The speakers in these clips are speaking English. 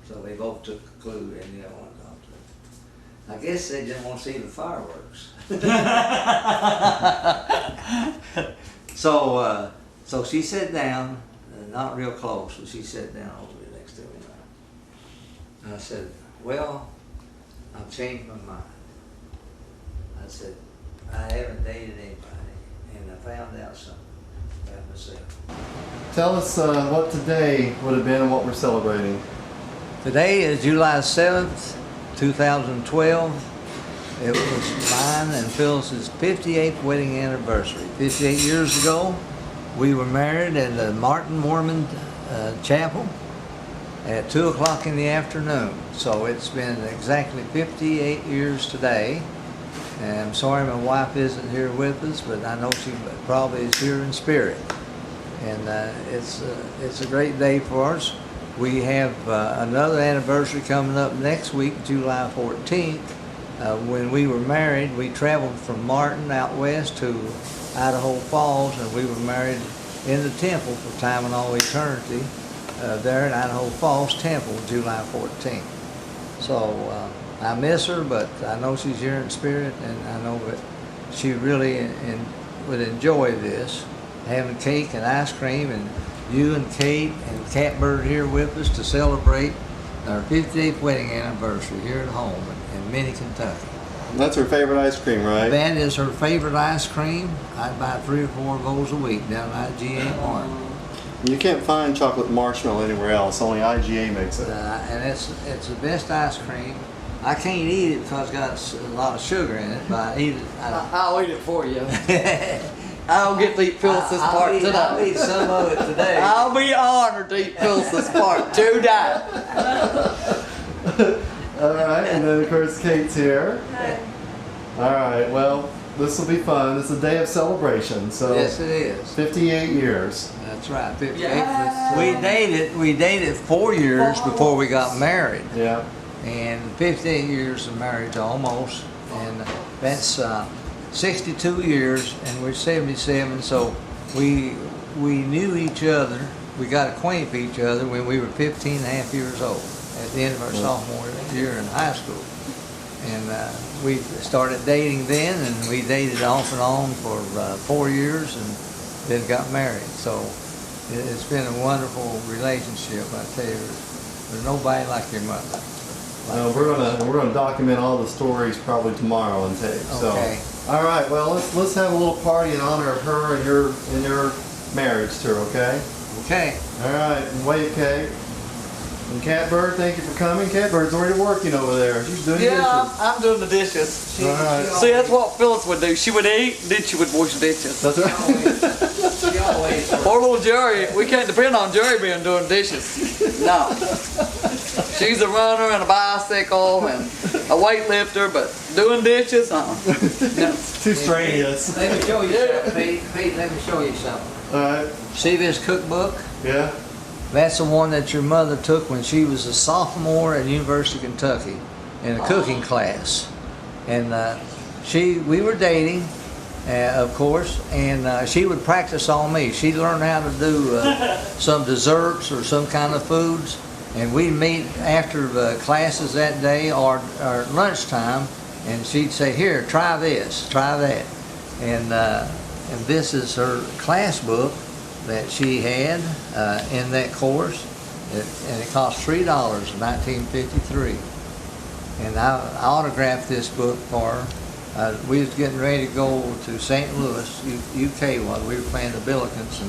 So they both took a clue and the other one talked to her. I guess they didn't want to see the fireworks. So she sat down, not real close, but she sat down over there next to me. And I said, well, I've changed my mind. I said, I haven't dated anybody, and I found out something about myself. Tell us what today would have been and what we're celebrating. Today is July 7th, 2012. It was mine and Phyllis's 58th wedding anniversary. 58 years ago, we were married in the Martin Mormon Chapel at 2 o'clock in the afternoon. So it's been exactly 58 years today. And I'm sorry my wife isn't here with us, but I know she probably is here in spirit. And it's a great day for us. We have another anniversary coming up next week, July 14th. When we were married, we traveled from Martin out west to Idaho Falls, and we were married in the temple for time and all eternity there in Idaho Falls Temple, July 14th. So I miss her, but I know she's here in spirit, and I know that she really would enjoy this, having cake and ice cream, and you and Kate and Catbird here with us to celebrate our 58th wedding anniversary here at home in Minnie, Kentucky. That's her favorite ice cream, right? That is her favorite ice cream. I'd buy 3 or 4 of those a week down at IGA Mart. You can't find chocolate marshmallow anywhere else. Only IGA makes it. And it's the best ice cream. I can't eat it because it's got a lot of sugar in it, but I eat it. I'll eat it for you. I'll get to eat Phyllis's part today. I'll eat some of it today. I'll be honored to eat Phyllis's part today. All right, and then of course Kate's here. Hi. All right, well, this will be fun. It's a day of celebration. So Yes, it is. 58 years. That's right. 58. Yes. We dated 4 years before we got married, Yeah. and 15 years of marriage almost, and that's 62 years, and we're 77. So we knew each other. We got acquainted with each other when we were 15 and a half years old at the end of our sophomore year in high school. And we started dating then, and we dated off and on for 4 years, and then got married. So it's been a wonderful relationship. I tell you, there's nobody like your mother. We're gonna document all the stories probably tomorrow on tape. Okay. So, all right. Well, let's have a little party in honor of her and your marriage to her. Okay. Okay. All right. And wave, Kate. And Catbird, thank you for coming. Catbird's already working over there. She's doing Yeah, dishes. I'm doing the dishes. All right. See, that's what Phyllis would do. She would eat, then she would wash the dishes. That's right. She always Poor little Jerry, we can't depend on Jerry being doing dishes. No. She's a runner and a bicycle and a weightlifter, but doing dishes, no. Too strenuous. Let me show you something, Pete, let me show you something. All right. See this cookbook? Yeah. That's the one that your mother took when she was a sophomore at University of Kentucky in a cooking class. And we were dating, of course, and she would practice on me. She learned how to do some desserts or some kind of foods, and we'd meet after classes that day or lunchtime, and she'd say, here, try this, try that. And this is her class book that she had in that course, and it cost $3 in 1953. And I autographed this book for her. We was getting ready to go to St. Louis, UK, while we were playing the Billikens,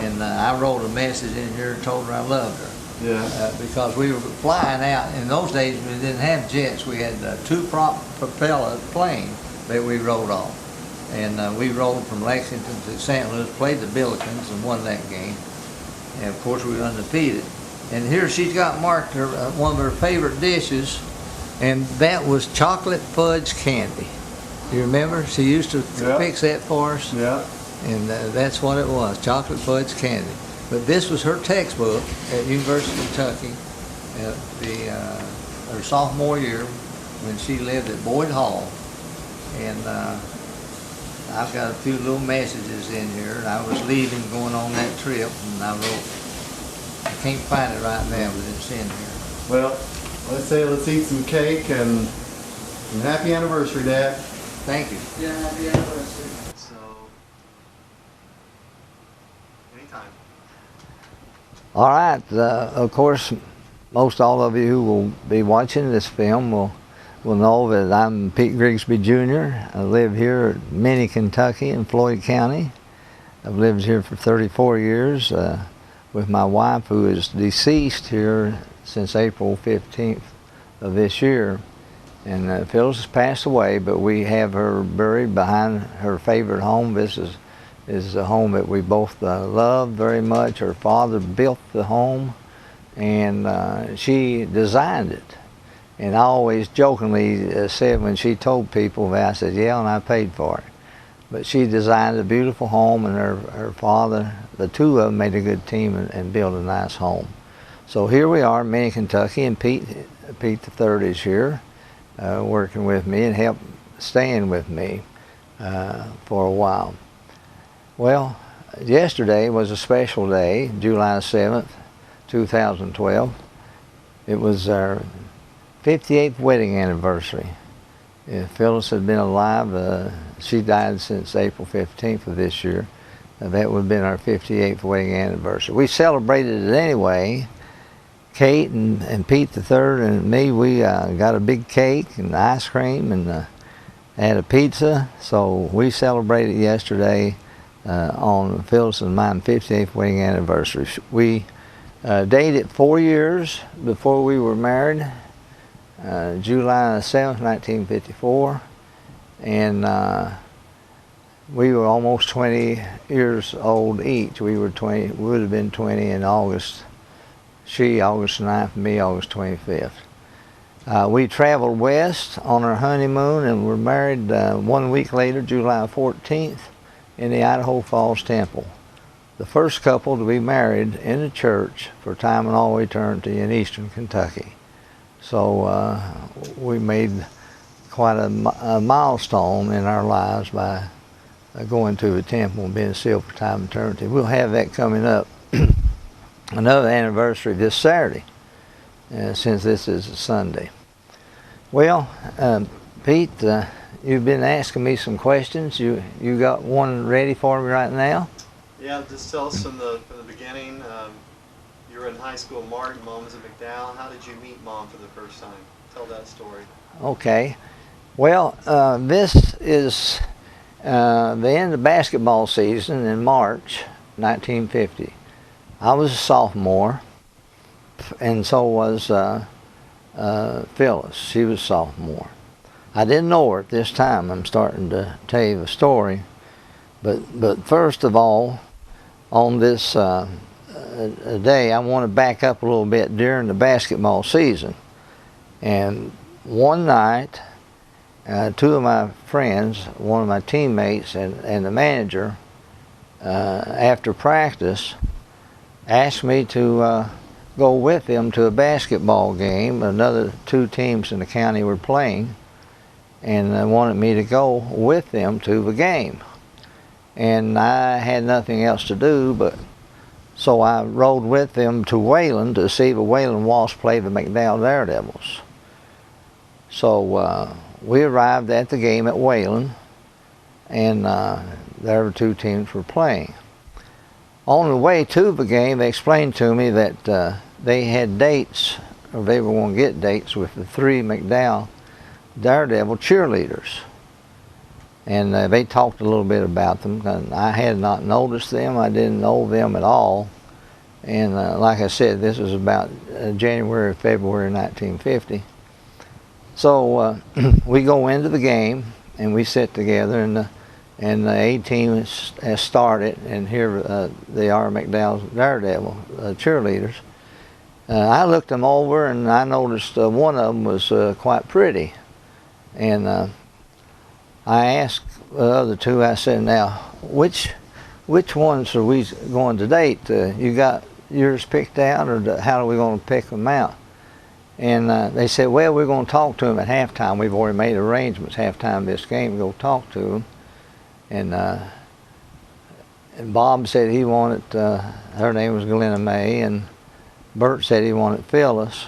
and I wrote a message in here and told her I loved her. Yeah. Because we were flying out. In those days, we didn't have jets. We had a 2-prop propeller plane that we rode on. And we rode from Lexington to St. Louis, played the Billikens, and won that game. And of course, we were undefeated. And here she's got marked her, one of her favorite dishes, and that was chocolate fudge candy. You remember? She used to fix that for us. Yeah. And that's what it was, chocolate fudge candy. But this was her textbook at University of Kentucky her sophomore year when she lived at Boyd Hall. And I've got a few little messages in here. I was leaving, going on that trip, and I wrote, I can't find it right now, but it's in here. Well, let's eat some cake and happy anniversary, Dad. Thank you. Yeah, happy anniversary. So, anytime. All right. Of course, most all of you who will be watching this film will know that I'm Pete Grigsby Jr. I live here at Minnie, Kentucky in Floyd County. I've lived here for 34 years with my wife, who is deceased here since April 15th of this year. And Phyllis has passed away, but we have her buried behind her favorite home. This is a home that we both love very much. Her father built the home, and she designed it. And I always jokingly said when she told people that, I said, yeah, and I paid for it. But she designed a beautiful home, and her father, the two of them made a good team and built a nice home. So here we are in Minnie, Kentucky, and Pete the third is here working with me and staying with me for a while. Well, yesterday was a special day, July 7th, 2012. It was our 58th wedding anniversary. If Phyllis had been alive, she died since April 15th of this year. That would have been our 58th wedding anniversary. We celebrated it anyway. Kate and Pete the third and me, we got a big cake and ice cream and had a pizza. So we celebrated yesterday on Phyllis and mine 58th wedding anniversary. We dated 4 years before we were married. July 7th, 1954, and we were almost 20 years old each. We were 20, would have been 20 in August. She August 9th, me August 25th. We traveled west on our honeymoon and were married 1 week later, July 14th, in the Idaho Falls Temple. The first couple to be married in the church for time and all eternity in eastern Kentucky. So we made quite a milestone in our lives by going to the temple and being sealed for time and eternity. We'll have that coming up, another anniversary this Saturday, since this is a Sunday. Well, Pete, you've been asking me some questions. You got one ready for me right now? Yeah, just tell us from the beginning. You were in high school, Martin, Mom was at McDowell. How did you meet Mom for the first time? Tell that story. Okay. Well, this is the end of basketball season in March 1950. I was a sophomore, and so was Phyllis. She was a sophomore. I didn't know her at this time. I'm starting to tell you the story. But first of all, on this day, I want to back up a little bit during the basketball season. And one night, two of my friends, one of my teammates and the manager, after practice, asked me to go with them to a basketball game. Another two teams in the county were playing, and they wanted me to go with them to the game. And I had nothing else to do, so I rode with them to Wayland to see the Wayland Wasps play the McDowell Daredevils. So we arrived at the game at Wayland, and there were two teams were playing. On the way to the game, they explained to me that they had dates, or they were going to get dates with the three McDowell Daredevil cheerleaders. And they talked a little bit about them. And I had not noticed them. I didn't know them at all. And like I said, this was about January, February 1950. So we go into the game and we sit together, and the A team has started, and here they are, McDowell's Daredevil cheerleaders. I looked them over and I noticed one of them was quite pretty. And I asked the other two, I said, now, which ones are we going to date? You got yours picked out, or how are we going to pick them out? And they said, well, we're going to talk to them at halftime. We've already made arrangements halftime of this game to go talk to them. And Bob said he wanted, her name was Glenna May, and Bert said he wanted Phyllis.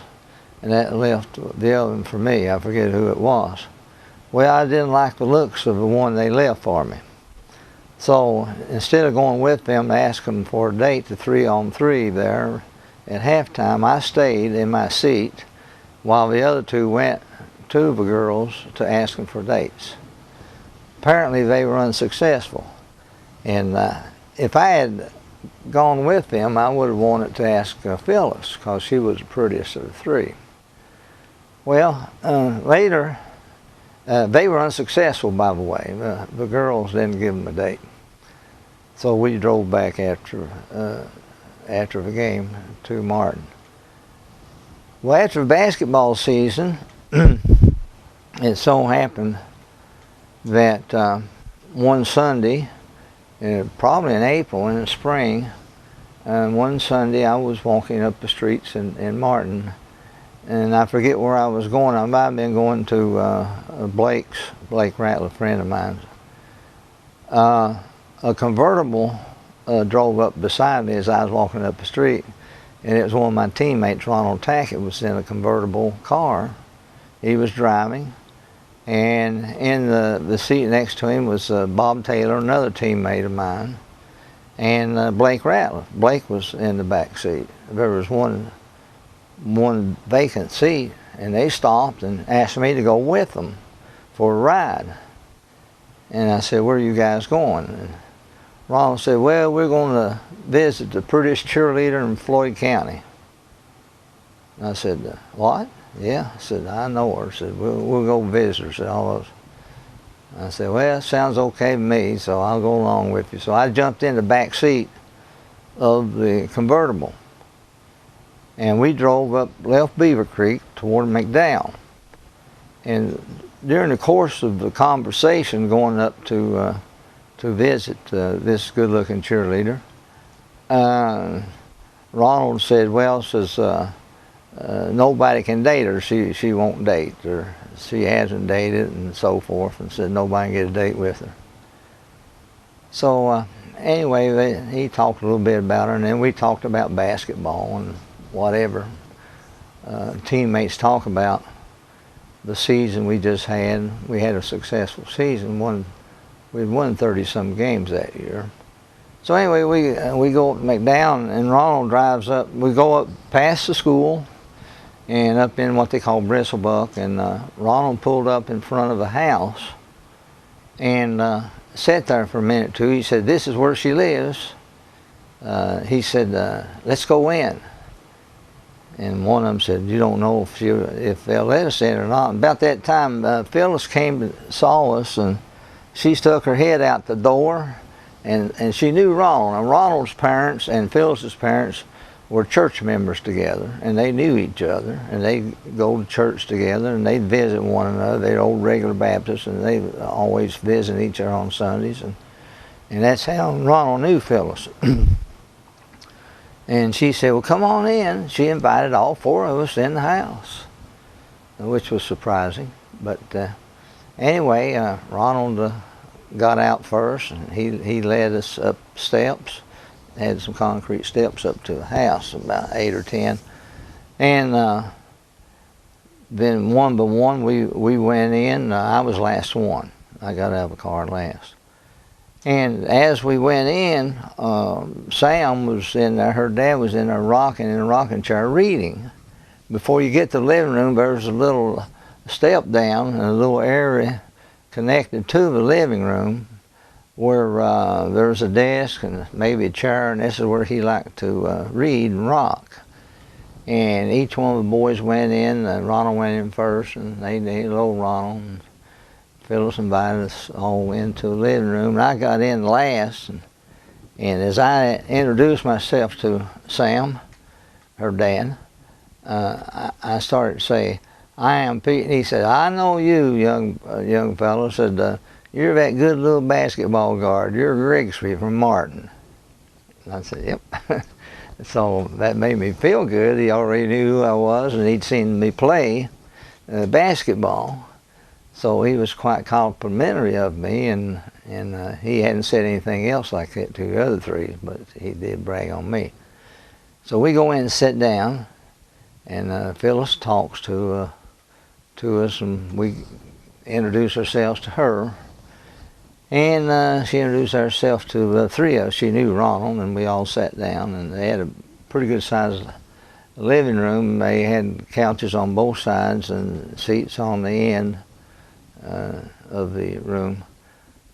and that left the other one for me. I forget who it was. Well, I didn't like the looks of the one they left for me. So instead of going with them to ask them for a date, the 3-on-3 there at halftime, I stayed in my seat while the other two went to the girls to ask them for dates. Apparently they were unsuccessful. And if I had gone with them, I would have wanted to ask Phyllis, because she was the prettiest of the three. Well, later, they were unsuccessful, by the way. The girls didn't give them a date. So we drove back after the game to Martin. Well, after the basketball season, it so happened that one Sunday, probably in April, in the spring, one Sunday I was walking up the streets in Martin, and I forget where I was going. I might have been going to Blake Rattle, a friend of mine. A convertible drove up beside me as I was walking up the street, and it was one of my teammates, Ronald Tackett, was in a convertible car. He was driving, and in the seat next to him was Bob Taylor, another teammate of mine, and Blake Rattle. Blake was in the back seat. There was one vacant seat, and they stopped and asked me to go with them for a ride. And I said, "Where are you guys going?" And Ronald said, "Well, we're going to visit the prettiest cheerleader in Floyd County." And I said, "What?" "Yeah." I said, "I know her." I said, we'll go visit her." I said, "All those." I said, "Well, it sounds okay to me, so I'll go along with you." So I jumped in the back seat of the convertible, and we drove up, left Beaver Creek toward McDowell. And during the course of the conversation going up to visit this good-looking cheerleader, Ronald said, "Well," says, "nobody can date her. She won't date, or she hasn't dated," and so forth, and said nobody can get a date with her. So anyway, he talked a little bit about her, and then we talked about basketball and whatever teammates talk about the season we just had. We had a successful season. We won 30-some games that year. So anyway, we go up to McDowell, and Ronald drives up. We go up past the school and up in what they call Bristlebuck, and Ronald pulled up in front of the house and sat there for a minute or two. He said, "This is where she lives." He said, "Let's go in." And one of them said, "You don't know if they'll let us in or not." And about that time, Phyllis came and saw us, and she stuck her head out the door, and she knew Ronald. And Ronald's parents and Phyllis's parents were church members together, and they knew each other, and they'd go to church together, and they'd visit one another. They're old regular Baptists, and they always visit each other on Sundays, and that's how Ronald knew Phyllis. And she said, "Well, come on in." She invited all four of us in the house, which was surprising. But anyway, Ronald got out first, and he led us up steps. Had some concrete steps up to the house, about 8 or 10. And then one by one we went in. I was last one. I got out of the car last. And as we went in, Sam was in there, her dad was in there rocking in a rocking chair reading. Before you get to the living room, there's a little step down and a little area connected to the living room where there's a desk and maybe a chair, and this is where he liked to read and rock. And each one of the boys went in. Ronald went in first, and they little Ronald. And Phyllis invited us all into the living room, and I got in last. And as I introduced myself to Sam, her dad, I started to say, "I am Pete." And he said, "I know you, young fellow." Said, "You're that good little basketball guard. You're Grigsby from Martin." And I said, "Yep." So that made me feel good. He already knew who I was, and he'd seen me play basketball. So he was quite complimentary of me, and he hadn't said anything else like that to the other three, but he did brag on me. So we go in and sit down, And Phyllis talks to us, and we introduce ourselves to her. And she introduced herself to the three of us. She knew Ronald, and we all sat down, and they had a pretty good sized living room. They had couches on both sides and seats on the end of the room.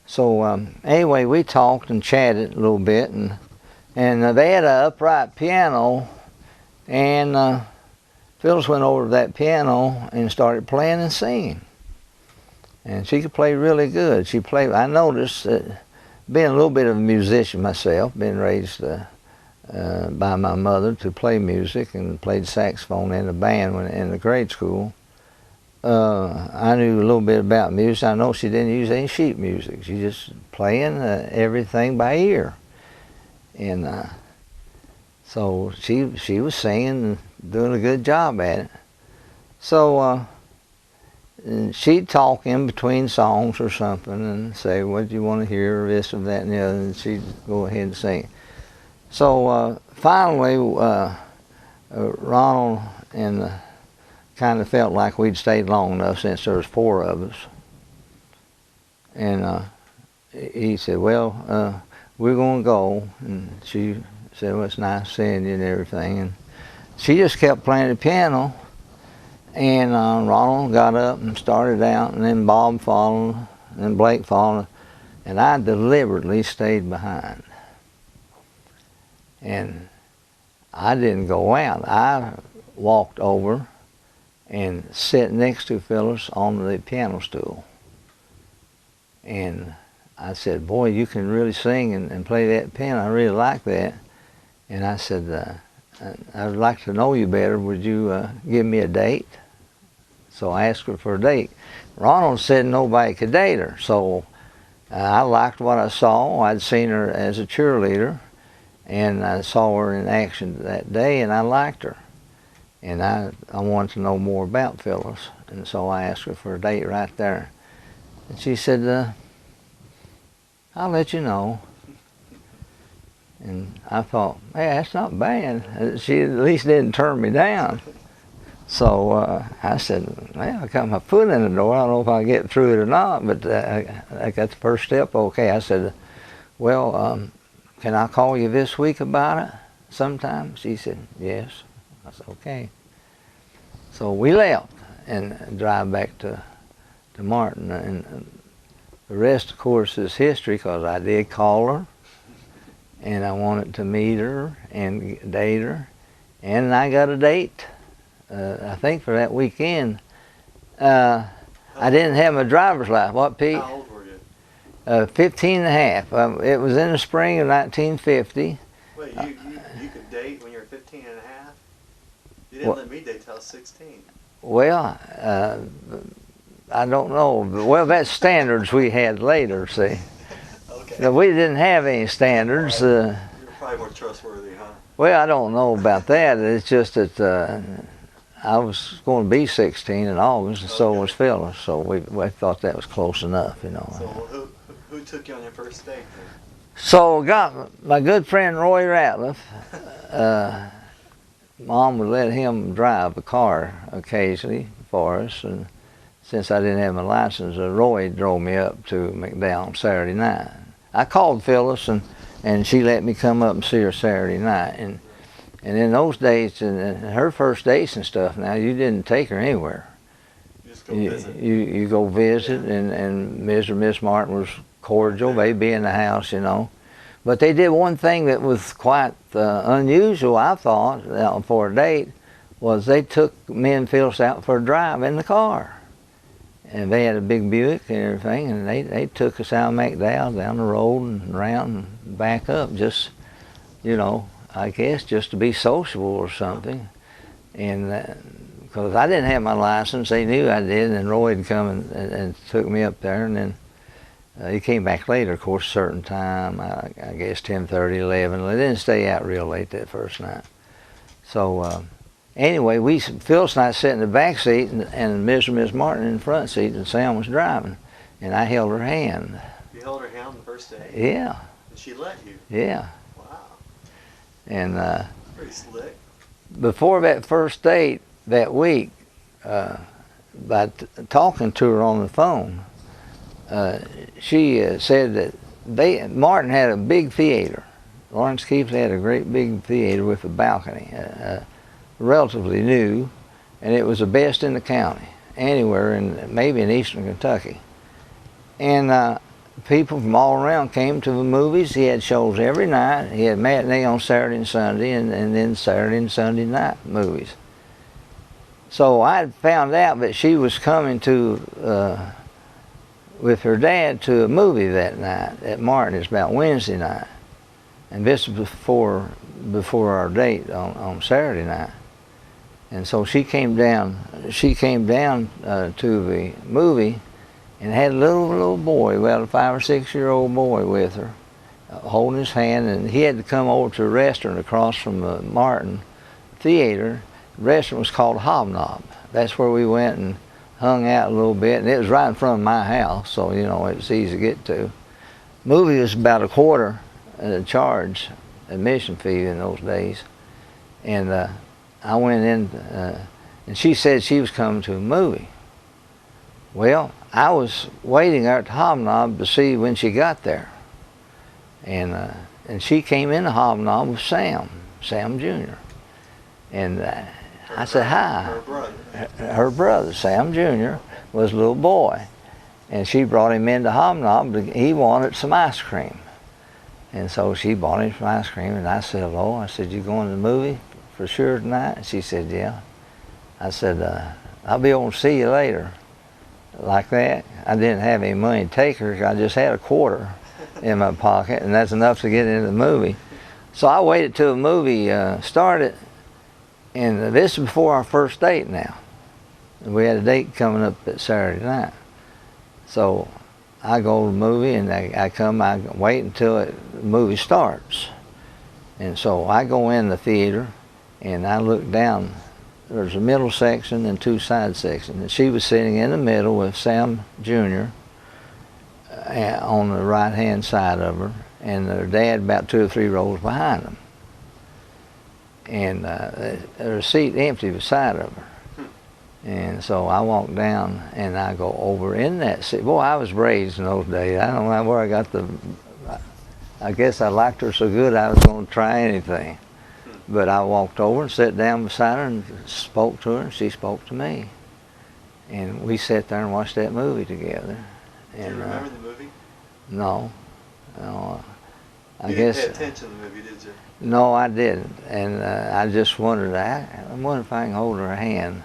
So anyway, we talked and chatted a little bit, and they had an upright piano, and Phyllis went over to that piano and started playing and singing. And she could play really good. She played. I noticed that, being a little bit of a musician myself, being raised by my mother to play music, and played saxophone in the band when in the grade school. I knew a little bit about music. I know she didn't use any sheet music. She just playing everything by ear. And so she was singing and doing a good job at it. So and she'd talk in between songs or something and say, what do you want to hear, this or that and the other, and she'd go ahead and sing. So finally, Ronald and kind of felt like we'd stayed long enough, since there was 4 of us. And he said, well, we're going to go. And she said, well, it's nice seeing you and everything. And she just kept playing the piano. And Ronald got up and started out, and then Bob followed, and then Blake followed, and I deliberately stayed behind. And I didn't go out. I walked over and sat next to Phyllis on the piano stool. And I said, boy, you can really sing and play that piano. I really like that. And I said, I would like to know you better. Would you give me a date? So I asked her for a date. Ronald said nobody could date her. So I liked what I saw. I'd seen her as a cheerleader, and I saw her in action that day, and I liked her. And I wanted to know more about Phyllis. And so I asked her for a date right there. And she said, I'll let you know. And I thought, hey, that's not bad. She at least didn't turn me down. So I said, well, I got my foot in the door. I don't know if I'll get through it or not, but I got the first step okay. I said, well, can I call you this week about it sometime? She said, yes. I said, okay. So we left and drive back to Martin. And the rest, of course, is history, because I did call her, and I wanted to meet her and date her, and I got a date. I think for that weekend. I didn't have my driver's license. What, Pete? How old were you? 15 and a half. It was in the spring of 1950. Wait, you could date when you were 15 and a half? You didn't let me date till I was 16. Well, I don't know. Well, that's standards we had later, see. Okay. We didn't have any standards. You're probably more trustworthy, huh? Well, I don't know about that. It's just that I was going to be 16 in August, and so was Phyllis. So we thought that was close enough, you know. So who took you on your first date then? So got my good friend Roy Ratliff. Mom would let him drive the car occasionally for us, and since I didn't have my license, Roy drove me up to McDowell Saturday night. I called Phyllis, and she let me come up and see her Saturday night. And in those days, and her first dates and stuff, now you didn't take her anywhere. You just go visit. You go visit, Yeah. and Ms. or Miss Martin was cordial. They'd be in the house, you know. But they did one thing that was quite unusual, I thought, for a date, was they took me and Phyllis out for a drive in the car. And they had a big Buick and everything, and they took us out of McDowell down the road and around and back up, just, you know, I guess just to be sociable or something. And because I didn't have my license, they knew I did, and Roy had come and took me up there, and then he came back later, of course, a certain time, I guess 10:30, 11. They didn't stay out real late that first night. So anyway, Phyllis and I sat in the back seat, and Ms. and Miss Martin in the front seat, and Sam was driving, and I held her hand. You held her hand on the first day? Yeah. And she let you? Yeah. Wow. And Pretty slick. before that first date that week, by talking to her on the phone, she said that Martin had a big theater. Lawrence Keefley had a great big theater with a balcony, relatively new, and it was the best in the county, anywhere, maybe in eastern Kentucky. And people from all around came to the movies. He had shows every night. He had matinee on Saturday and Sunday, and then Saturday and Sunday night movies. So I found out that she was coming with her dad to a movie that night at Martin. It's about Wednesday night, and this was before our date on Saturday night. And so she came down. She came down to the movie, and had a little boy, well, a 5 or 6 year old boy with her, holding his hand, and he had to come over to a restaurant across from the Martin Theater. The restaurant was called Hobnob. That's where we went and hung out a little bit, and it was right in front of my house, so you know it was easy to get to. Movie was about a quarter charge, admission fee in those days, and I went in, and she said she was coming to a movie. Well, I was waiting there at the Hobnob to see when she got there, and she came in the Hobnob with Sam Jr. And I said hi. Her brother. Her brother, Sam Jr., was a little boy, and she brought him into Hobnob. He wanted some ice cream, and so she bought him some ice cream. And I said hello. I said, "You going to the movie for sure tonight?" And she said, "Yeah." I said, "I'll be over to see you later." Like that. I didn't have any money to take her. I just had a quarter in my pocket, and that's enough to get into the movie. So I waited till the movie started, and this is before our first date now. We had a date coming up at Saturday night. So I go to the movie, and I wait until the movie starts. And so I go in the theater, and I look down. There's a middle section and 2 side sections. And she was sitting in the middle with Sam Jr. On the right-hand side of her, and her dad about 2 or 3 rows behind them. And there was a seat empty beside of her. And so I walked down, and I go over in that seat. Boy, I was raised in those days. I don't know where I got I guess I liked her so good I was going to try anything. But I walked over and sat down beside her and spoke to her, and she spoke to me. And we sat there and watched that movie together. Do you remember the movie? No. You didn't pay attention to the movie, did you? No, I didn't. And I just wondered, I wonder if I can hold her hand.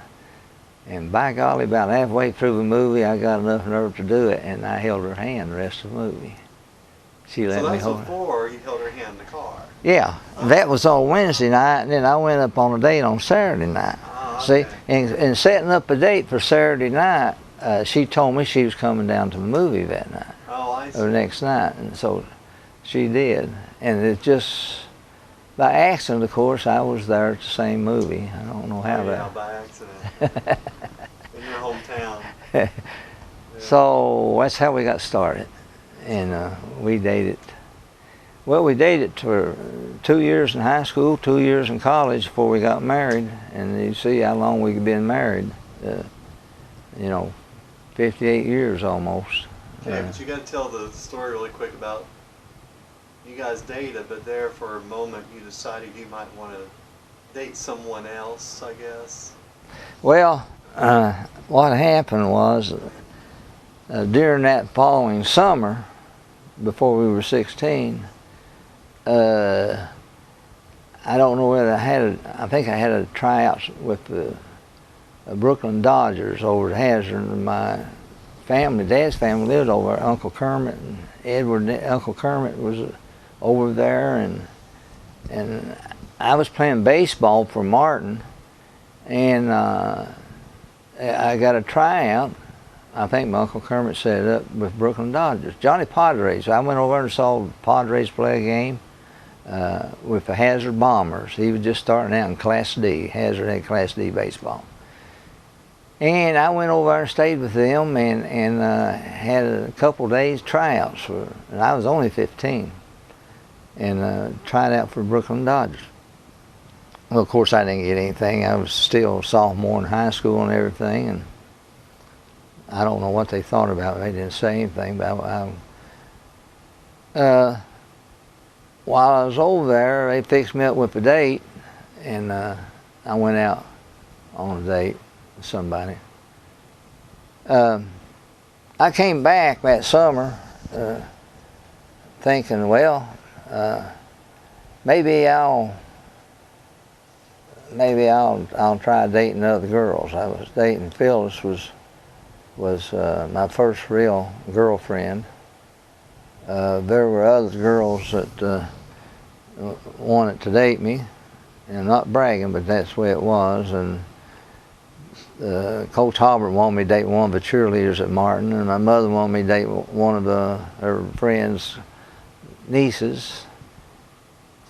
And by golly, about halfway through the movie, I got enough nerve to do it, and I held her hand the rest of the movie. She let me hold her. So that was before you held her hand in the car? Yeah, that was on Wednesday night, and then I went up on a date on Saturday night. Oh, okay. See, and setting up a date for Saturday night, she told me she was coming down to the movie that night. Oh, I see. Or the next night, and so she did. And it just, by accident, of course, I was there at the same movie. I don't know how that. By accident. In your hometown. Yeah. So that's how we got started, and we dated. Well, we dated for 2 years in high school, 2 years in college before we got married, and you see how long we've been married. 58 years almost. Okay, but you got to tell the story really quick about you guys dated, but there for a moment you decided you might want to date someone else, I guess. Well, what happened was during that following summer, before we were 16, I don't know whether I think I had a tryout with the Brooklyn Dodgers over at Hazard, and my family, Dad's family, lived over there. Uncle Kermit and Edward, Uncle Kermit was over there, and I was playing baseball for Martin, and I got a tryout. I think my Uncle Kermit set it up with Brooklyn Dodgers. Johnny Padres. I went over and saw the Padres play a game with the Hazard Bombers. He was just starting out in Class D. Hazard had Class D baseball. And I went over there and stayed with them and had a couple days tryouts. And I was only 15. And tried out for Brooklyn Dodgers. Well, of course, I didn't get anything. I was still a sophomore in high school and everything, and I don't know what they thought about it. They didn't say anything, but while I was over there, they fixed me up with a date, and I went out on a date with somebody. I came back that summer thinking, well, maybe I'll try dating other girls. I was dating Phyllis was my first real girlfriend. There were other girls that wanted to date me, and I'm not bragging, but that's the way it was. And Coach Hobart wanted me to date one of the cheerleaders at Martin, and my mother wanted me to date one of her friends' nieces.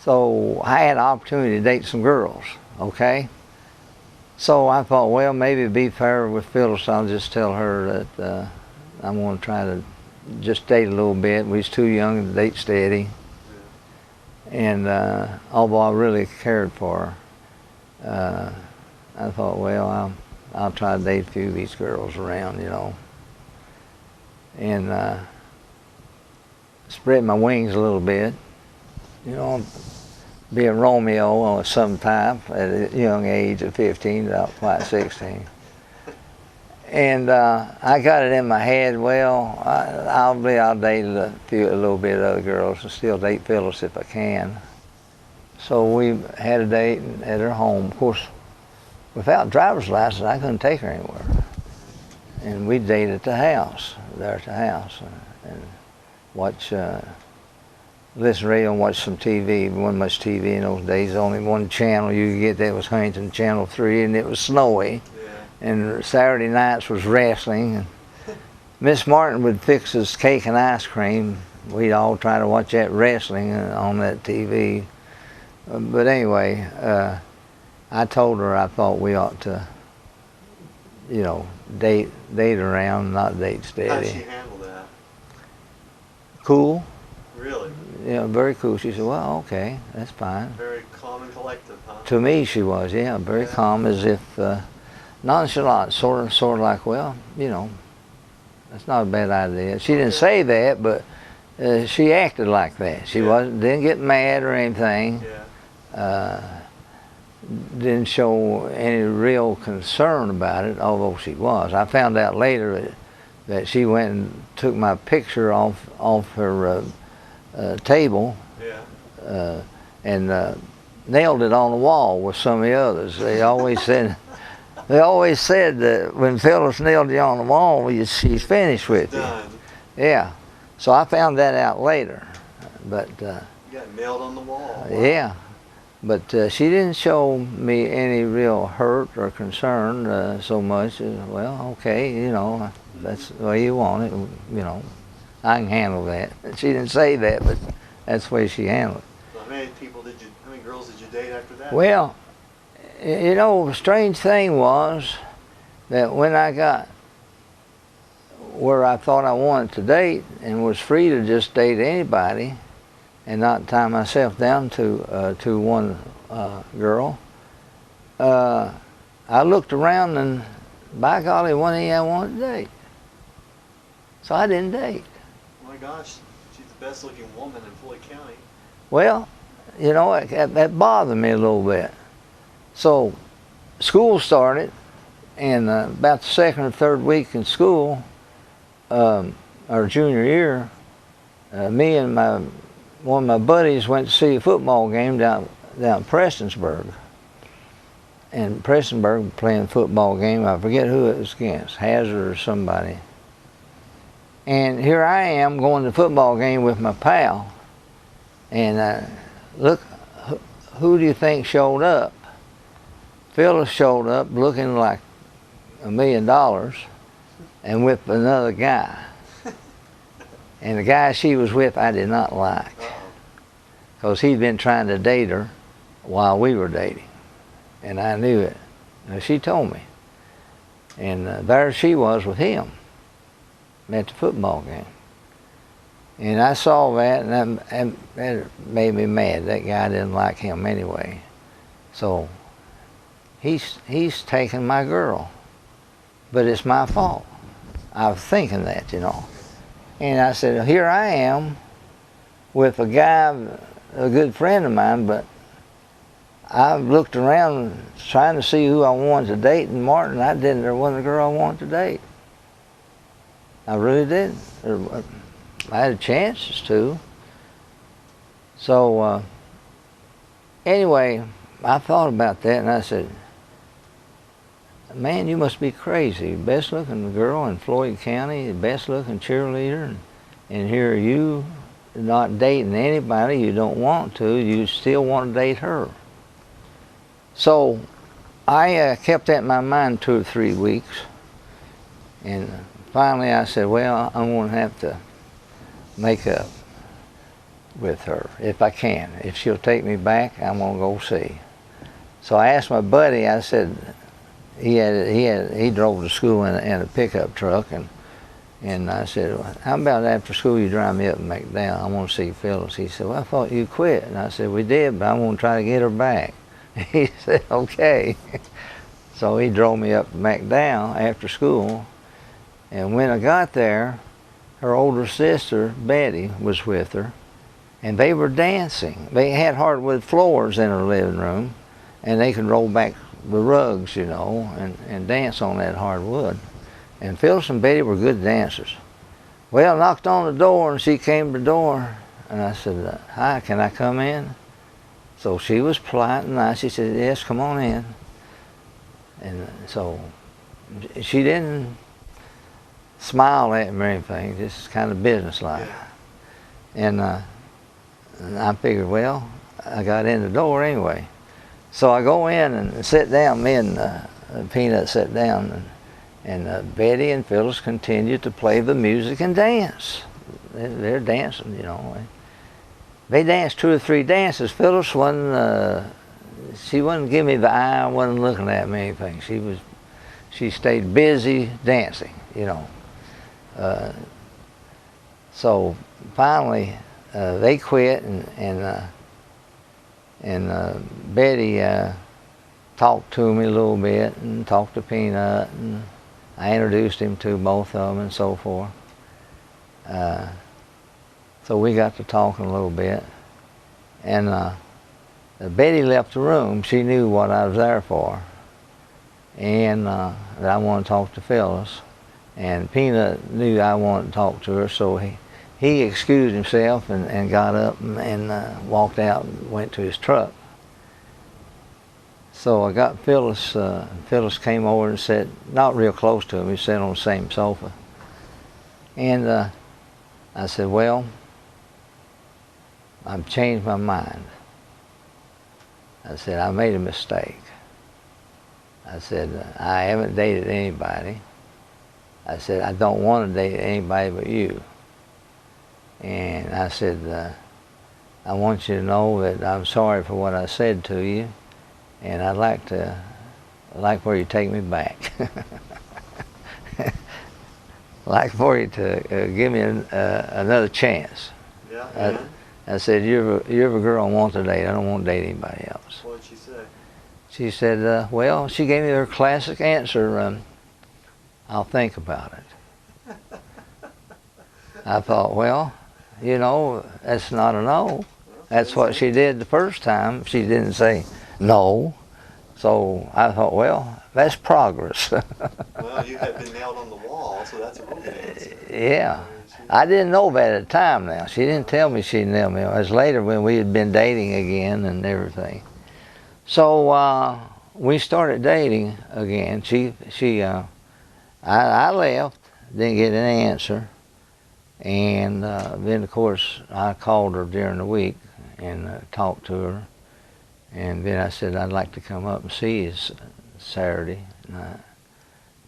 So I had an opportunity to date some girls, okay? So I thought, well, maybe it'd be fair with Phyllis, I'll just tell her that I'm going to try to just date a little bit. We was too young to date steady. And although I really cared for her, I thought, well, I'll try to date a few of these girls around, you know. And spread my wings a little bit, you know, being Romeo of some type at a young age of 15, not quite 16. And I got it in my head, well, I'll date a little bit of other girls and still date Phyllis if I can. So we had a date at her home. Of course, without driver's license, I couldn't take her anywhere. And we dated at the house, there at the house, and watch, listen to radio and watch some TV. There wasn't much TV in those days. Only one channel you could get that was Huntington Channel 3, and it was snowy. And Saturday nights was wrestling. Miss Martin would fix us cake and ice cream. We'd all try to watch that wrestling on that TV. But anyway, I told her I thought we ought to, you know, date around, not date steady. How did she handle that? Cool. Really? Yeah, very cool. She said, well, okay, that's fine. Very calm and collective, huh? To me, she was, yeah, very calm, as if nonchalant, sort of like, well, you know, that's not a bad idea. She didn't say that, but she acted like that. She didn't get mad or anything. Didn't show any real concern about it, although she was. I found out later that she went and took my picture off her table and nailed it on the wall with some of the others. They always said that when Phyllis nailed you on the wall, she's finished with you. Yeah. So I found that out later. But you got nailed on the wall. Wow. Yeah. But she didn't show me any real hurt or concern so much as, well, okay, you know, that's the way you want it, you know, I can handle that. She didn't say that, but that's the way she handled it. Well, how many girls did you date after that? Well, you know, the strange thing was that when I got where I thought I wanted to date and was free to just date anybody and not tie myself down to one girl, I looked around and, by golly, one of I wanted to date. So I didn't date. Oh my gosh, she's the best looking woman in Floyd County. Well, you know, that bothered me a little bit. So school started, and about the second or third week in school, our junior year, me and one of my buddies went to see a football game down in Prestonsburg. And Prestonsburg playing a football game. I forget who it was against, Hazard or somebody. And here I am going to the football game with my pal. And look, who do you think showed up? Phyllis showed up looking like $1 million and with another guy. And the guy she was with I did not like, because he'd been trying to date her while we were dating. And I knew it. And she told me. And there she was with him at the football game. And I saw that, and that made me mad. That guy didn't like him anyway. So he's taken my girl, but it's my fault. I was thinking that, you know. And I said, here I am with a guy, a good friend of mine, but I looked around trying to see who I wanted to date, and Martin, there wasn't a girl I wanted to date. I really didn't. I had chances to. So anyway, I thought about that, and I said, man, you must be crazy. Best looking girl in Floyd County, best looking cheerleader, and here are you not dating anybody you don't want to, you still want to date her. So I kept that in my mind 2 or 3 weeks, and finally I said, well, I'm going to have to make up with her if I can. If she'll take me back, I'm going to go see. So I asked my buddy, I said, he drove to school in a pickup truck, and I said, how about after school you drive me up and McDowell? I want to see Phyllis. He said, well, I thought you quit. And I said, we did, but I want to try to get her back. He said, okay. So he drove me up to McDowell after school, and when I got there, her older sister, Betty, was with her, and they were dancing. They had hardwood floors in her living room, and they could roll back the rugs, you know, and dance on that hardwood. And Phyllis and Betty were good dancers. Well, I knocked on the door, and she came to the door, and I said, hi, can I come in? So she was polite and nice. She said, yes, come on in. And so she didn't smile at me or anything, just kind of businesslike. And I figured, well, I got in the door anyway. So I go in and sit down, me and Peanut sat down, and Betty and Phyllis continued to play the music and dance. They're dancing, you know. They danced 2 or 3 dances. Phyllis wasn't, she wouldn't give me the eye, wasn't looking at me or anything. She stayed busy dancing, you know. So finally, they quit, and Betty talked to me a little bit and talked to Peanut, and I introduced him to both of them and so forth. So we got to talking a little bit, and Betty left the room. She knew what I was there for, and that I wanted to talk to Phyllis, and Peanut knew I wanted to talk to her, so he excused himself and got up and walked out and went to his truck. So I got Phyllis. Phyllis came over and sat not real close to him. He sat on the same sofa. And I said, well, I've changed my mind. I said, I made a mistake. I said, I haven't dated anybody. I said, I don't want to date anybody but you. And I said, I want you to know that I'm sorry for what I said to you, and I'd like for you to take me back. Like for you to give me another chance. Yeah. I said, you're a girl I want to date. I don't want to date anybody else. What did she say? She said, well, she gave me her classic answer, I'll think about it. I thought, well, you know, that's not a no. That's what she did the first time. She didn't say no. So I thought, well, that's progress. Well, you had been nailed on the wall, so that's a good answer. Yeah. I didn't know that at the time now. She didn't tell me she nailed me. It was later when we had been dating again and everything. So we started dating again. I left, didn't get an answer. And then, of course, I called her during the week and talked to her. And then I said, I'd like to come up and see you Saturday night.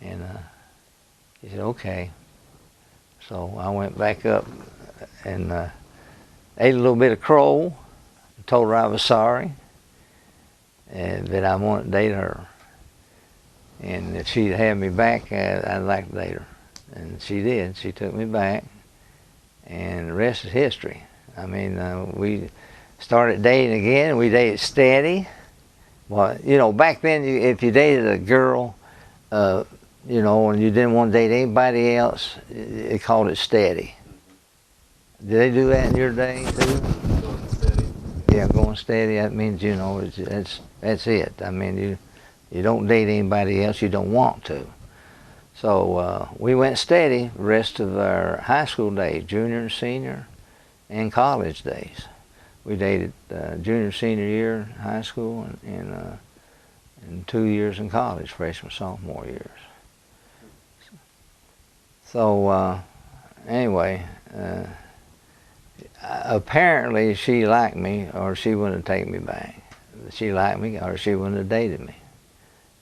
And he said, okay. So I went back up and ate a little bit of crow, told her I was sorry, and that I wanted to date her. And if she'd have me back, I'd like to date her. And she did. She took me back. And the rest is history. I mean, we started dating again. We dated steady, Well, you know, back then, if you dated a girl, you know, and you didn't want to date anybody else, they called it steady. Did they do that in your day too? Going steady. Yeah, going steady. That means, you know, that's it. I mean, you don't date anybody else you don't want to. So we went steady the rest of our high school days, junior and senior, and college days. We dated junior, senior year in high school and 2 years in college, freshman, sophomore years. So anyway, apparently she liked me or she wouldn't have taken me back. She liked me or she wouldn't have dated me.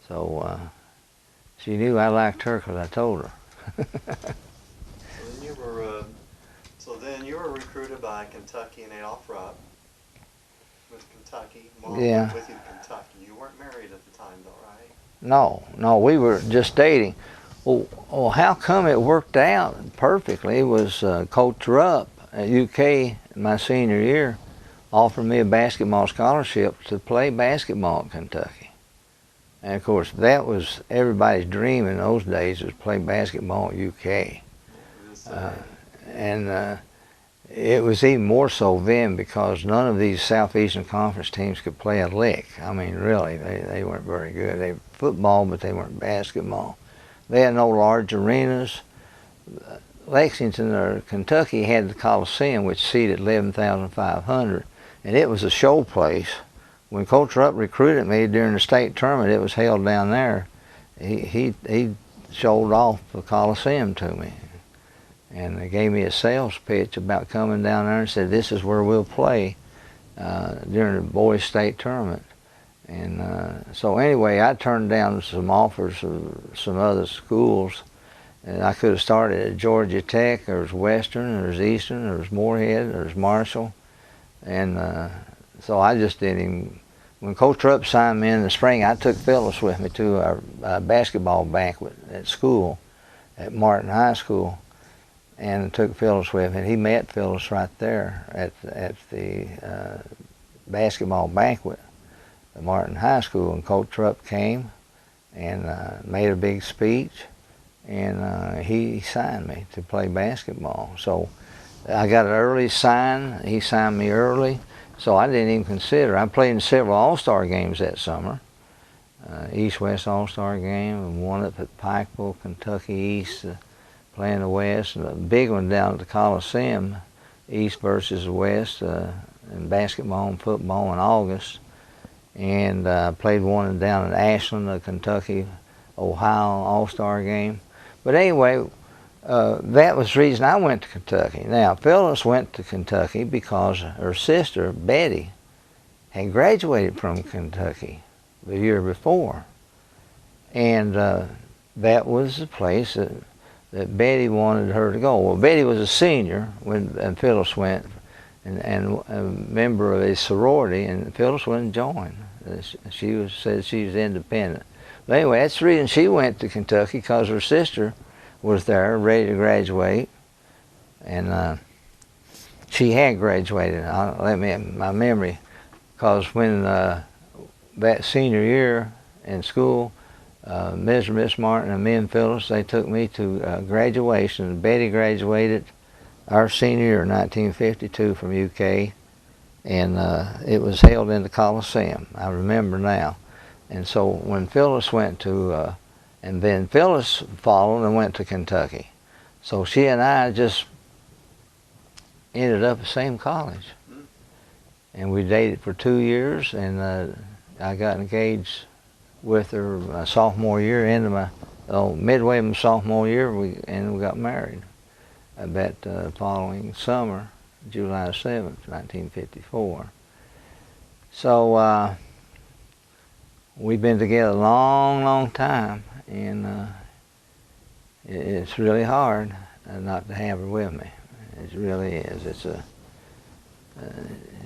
So she knew I liked her because I told her. So then you were recruited by Kentucky and Adolph Rupp with Kentucky. Mom Yeah. went with you to Kentucky. You weren't married at the time, though, right? No, we were just dating. Well, how come it worked out perfectly was Coach Rupp at UK my senior year offered me a basketball scholarship to play basketball at Kentucky. And of course, that was everybody's dream in those days, was play basketball at UK. And it was even more so then because none of these Southeastern Conference teams could play a lick. I mean, really, they weren't very good. They were football, but they weren't basketball. They had no large arenas. Lexington or Kentucky had the Coliseum, which seated 11,500, and it was a show place. When Coach Rupp recruited me during the state tournament, it was held down there. He showed off the Coliseum to me. And they gave me a sales pitch about coming down there and said, this is where we'll play during the boys' state tournament. And so anyway, I turned down some offers of some other schools. And I could have started at Georgia Tech. There was Western, there was Eastern, there was Moorhead, there was Marshall. And so I just didn't even, when Coach Rupp signed me in the spring, I took Phyllis with me to our basketball banquet at school, at Martin High School. And took Phyllis with him. He met Phyllis right there at the basketball banquet at Martin High School. And Coach Rupp came and made a big speech, and he signed me to play basketball. So I got an early sign. He signed me early, so I didn't even consider. I played in several All-Star games that summer. East-West All-Star game, and one up at Pikeville, Kentucky East, playing the West, and a big one down at the Coliseum, East versus West, in basketball and football in August. And played one down in Ashland, the Kentucky, Ohio All-Star game. But anyway, that was the reason I went to Kentucky. Now, Phyllis went to Kentucky because her sister, Betty, had graduated from Kentucky the year before. And that was the place that Betty wanted her to go. Well, Betty was a senior when Phyllis went, and a member of a sorority, and Phyllis wouldn't join. She said she was independent. But anyway, that's the reason she went to Kentucky, because her sister was there, ready to graduate, and she had graduated. My memory, because when that senior year in school, Miss Martin and me and Phyllis, they took me to graduation. Betty graduated our senior year, 1952, from UK, and it was held in the Coliseum. I remember now. And so when Phyllis went to, and then Phyllis followed and went to Kentucky. So she and I just ended up at the same college. And we dated for 2 years, and I got engaged with her my sophomore year, midway of my sophomore year, we got married that following summer, July 7th, 1954. So we've been together a long, long time, and it's really hard not to have her with me. It really is.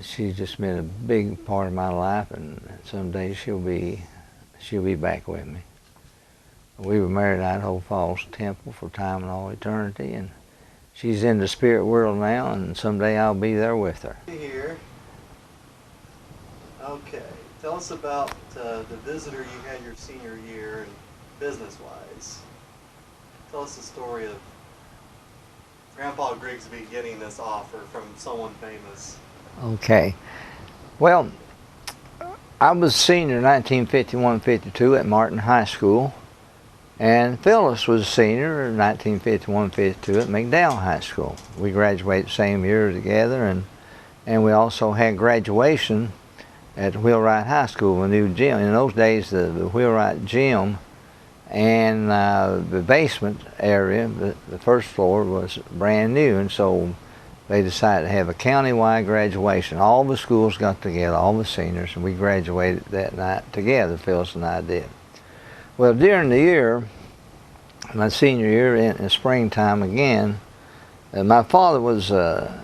She's just been a big part of my life, and someday she'll be back with me. We were married at Idaho Falls Temple for time and all eternity, and she's in the spirit world now, and someday I'll be there with her. Here. Okay. Tell us about the visitor you had your senior year and business-wise. Tell us the story of Grandpa Grigsby getting this offer from someone famous. Okay. Well, I was senior in 1951-52 at Martin High School, and Phyllis was a senior in 1951-52 at McDowell High School. We graduated the same year together, and we also had graduation at Wheelwright High School, a new gym. In those days, the Wheelwright gym and the basement area, the first floor, was brand new, and so they decided to have a county-wide graduation. All the schools got together, all the seniors, and we graduated that night together, Phyllis and I did. Well, during the year, my senior year in springtime again, my father was a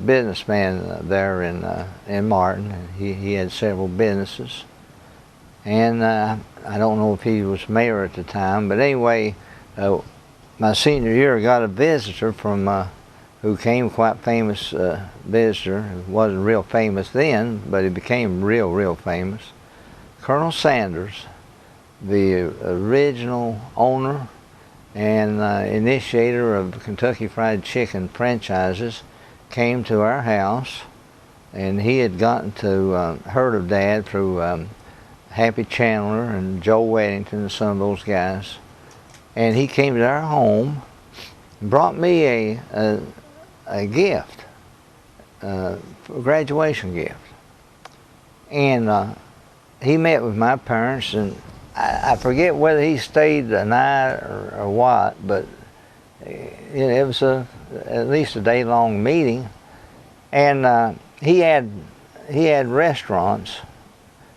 businessman there in Martin, and he had several businesses. And I don't know if he was mayor at the time, but anyway, my senior year I got a visitor from who came quite famous visitor. He wasn't real famous then, but he became real famous. Colonel Sanders, the original owner and initiator of Kentucky Fried Chicken franchises, came to our house, and he had gotten to heard of Dad through Happy Chandler and Joe Weddington and some of those guys, and he came to our home and brought me a gift, a graduation gift, and he met with my parents, and I forget whether he stayed a night or what, but it was at least a day-long meeting, and he had restaurants.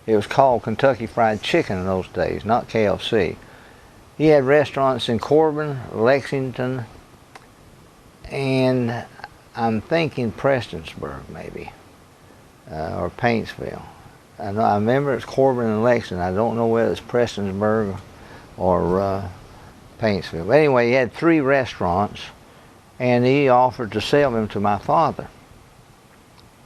It was called Kentucky Fried Chicken in those days, not KFC. He had restaurants in Corbin, Lexington, and I'm thinking Prestonsburg maybe, or Paintsville. I remember it's Corbin and Lexington. I don't know whether it's Prestonsburg or Paintsville. But anyway, he had 3 restaurants, and he offered to sell them to my father.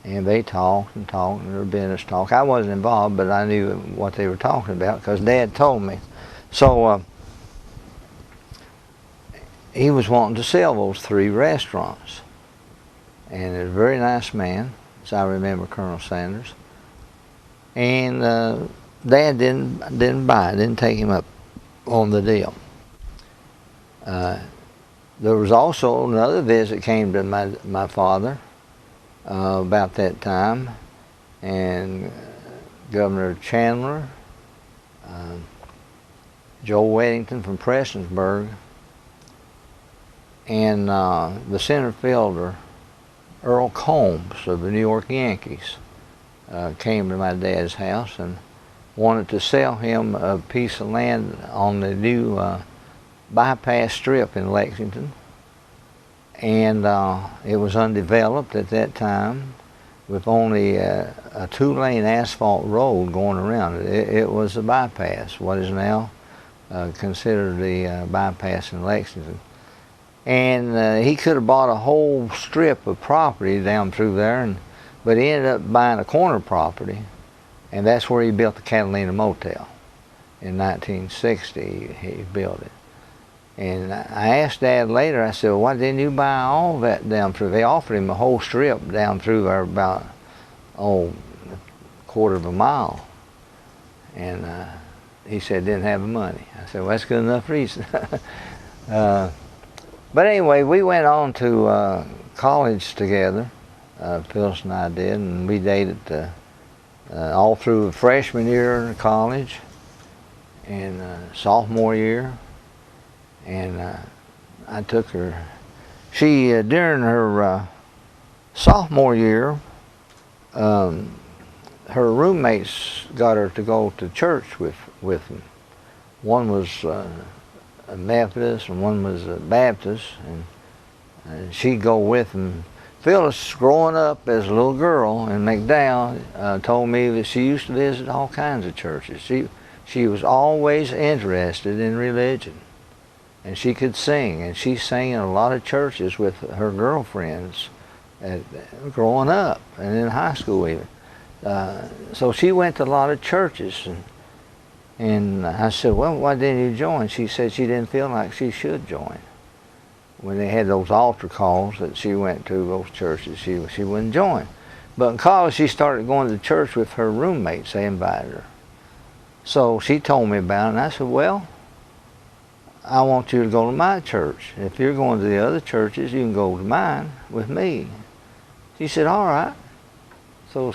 And they talked and their business talk. I wasn't involved, but I knew what they were talking about because Dad told me. So he was wanting to sell those 3 restaurants. And he was a very nice man, as I remember Colonel Sanders. And Dad didn't buy it, didn't take him up on the deal. There was also another visit came to my father about that time, and Governor Chandler, Joe Weddington from Prestonsburg, and the center fielder Earl Combs of the New York Yankees came to my dad's house and wanted to sell him a piece of land on the new bypass strip in Lexington, and it was undeveloped at that time with only a 2-lane asphalt road going around it. It was a bypass, what is now considered the bypass in Lexington. And he could have bought a whole strip of property down through there, but he ended up buying a corner property, and that's where he built the Catalina Motel. In 1960, he built it. And I asked Dad later, I said, well, why didn't you buy all that down through? They offered him a whole strip down through there about, a quarter of a mile. And he said, didn't have the money. I said, well, that's good enough reason. But anyway, we went on to college together, Phyllis and I did, and we dated all through the freshman year in college and sophomore year. And I took her. She, during her sophomore year, her roommates got her to go to church with them. One was a Methodist and one was a Baptist, and she'd go with them. Phyllis, growing up as a little girl in McDowell, told me that she used to visit all kinds of churches. She was always interested in religion. And she could sing, and she sang in a lot of churches with her girlfriends growing up and in high school even. So she went to a lot of churches, and I said, well, why didn't you join? She said she didn't feel like she should join. When they had those altar calls that she went to, those churches, she wouldn't join. But in college, she started going to church with her roommates. They invited her. So she told me about it, and I said, well, I want you to go to my church. If you're going to the other churches, you can go to mine with me. She said, all right. So,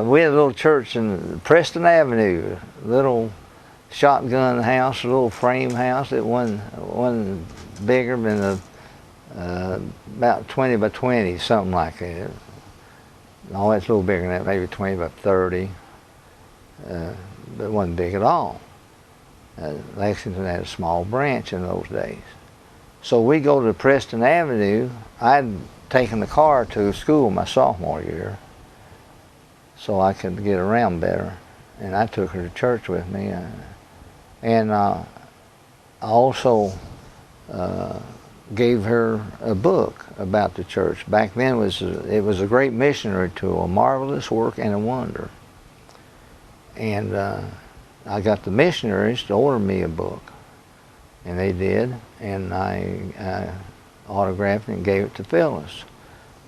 we had a little church in Preston Avenue, a little shotgun house, a little frame house that wasn't bigger than about 20 by 20, something like that. No, it's a little bigger than that, maybe 20 by 30. But it wasn't big at all. Lexington had a small branch in those days. So we go to Preston Avenue. I'd taken the car to school my sophomore year so I could get around better. And I took her to church with me. And I also gave her a book about the church. Back then it was a great missionary tool, a marvelous work and a wonder. And I got the missionaries to order me a book, and they did, and I autographed it and gave it to Phyllis.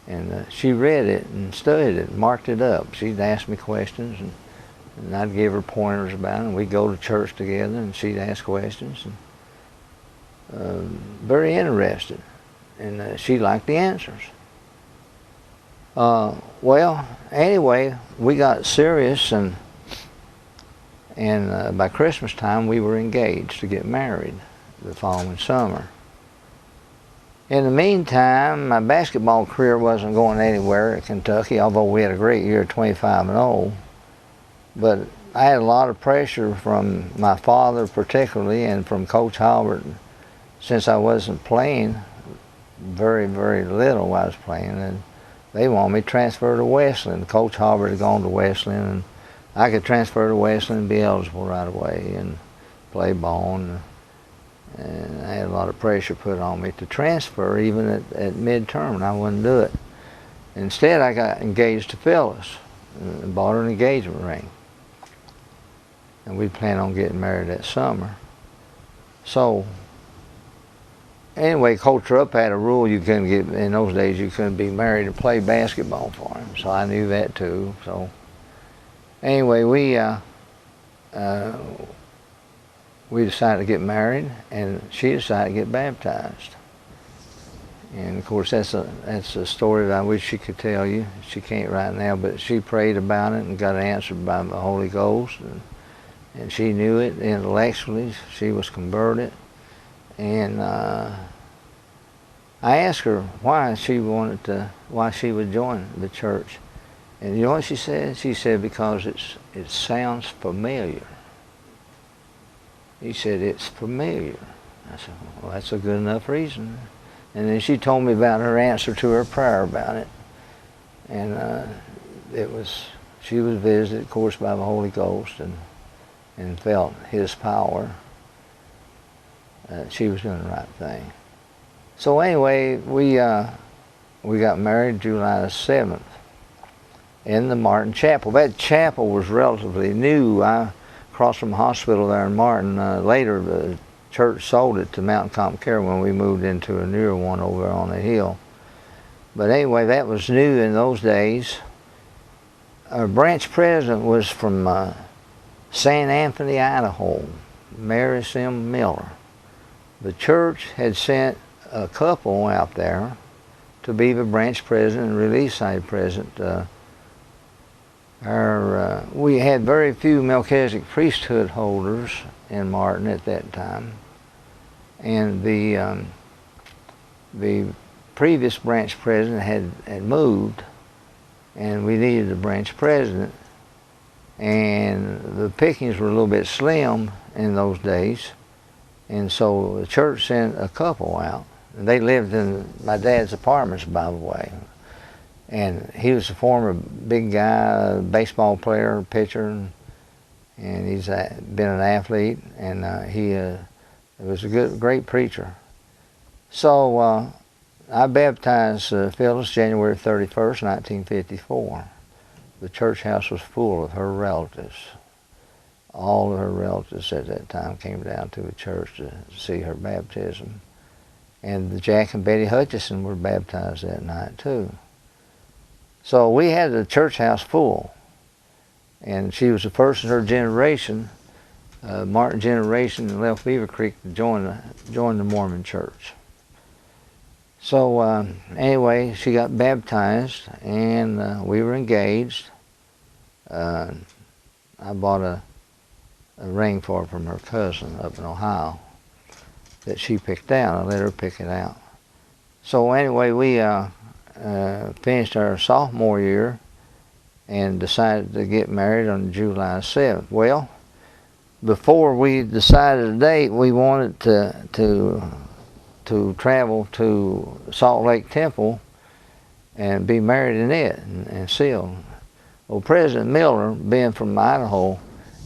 And she read it and studied it, and marked it up. She'd ask me questions, and I'd give her pointers about it, and we'd go to church together, and she'd ask questions. And, very interested, and she liked the answers. Well, anyway, we got serious, and by Christmas time we were engaged to get married the following summer. In the meantime, my basketball career wasn't going anywhere at Kentucky, although we had a great year, 25-0. But I had a lot of pressure from my father particularly, and from Coach Halbert, since I wasn't playing very, very little while I was playing, and they wanted me to transfer to Wesleyan. Coach Halbert had gone to Wesleyan, and I could transfer to Wesleyan and be eligible right away and play ball. And I had a lot of pressure put on me to transfer even at midterm, and I wouldn't do it. Instead, I got engaged to Phyllis and bought her an engagement ring. And we planned on getting married that summer. So, anyway, Coach Rupp had a rule you couldn't get, in those days you couldn't be married and play basketball for him. So I knew that too. So anyway, we decided to get married, and she decided to get baptized. And of course, that's a story that I wish she could tell you. She can't right now, but she prayed about it and got answered by the Holy Ghost, and she knew it intellectually. She was converted, and I asked her why she would join the church, and you know what she said? She said, because it sounds familiar. He said, it's familiar. I said, well, that's a good enough reason. And then she told me about her answer to her prayer about it. And she was visited, of course, by the Holy Ghost and felt His power. She was doing the right thing. So anyway, we got married July 7th in the Martin Chapel. That chapel was relatively new. Across from the hospital there in Martin. Later, the church sold it to Mountain Comp Care when we moved into a newer one over on the hill. But anyway, that was new in those days. Our branch president was from St. Anthony, Idaho, Mary Sim Miller. The church had sent a couple out there to be the branch president and relief site president. We had very few Melchizedek priesthood holders in Martin at that time, and the previous branch president had moved, and we needed a branch president, and the pickings were a little bit slim in those days, and so the church sent a couple out. And they lived in my dad's apartments, by the way. And he was a former big guy, baseball player, pitcher, and he's been an athlete, and he was a great preacher. So I baptized Phyllis January 31st, 1954. the church house was full of her relatives. All of her relatives at that time came down to the church to see her baptism. And Jack and Betty Hutchison were baptized that night too. So we had the church house full. And she was the first in her generation, Martin generation, and left Beaver Creek to join the Mormon church. So anyway, she got baptized, and we were engaged. I bought a ring for her from her cousin up in Ohio that she picked out. I let her pick it out. So anyway, we finished our sophomore year and decided to get married on July 7th. Well, before we decided a date, we wanted to travel to Salt Lake Temple and be married in it and sealed. Well, President Miller, being from Idaho,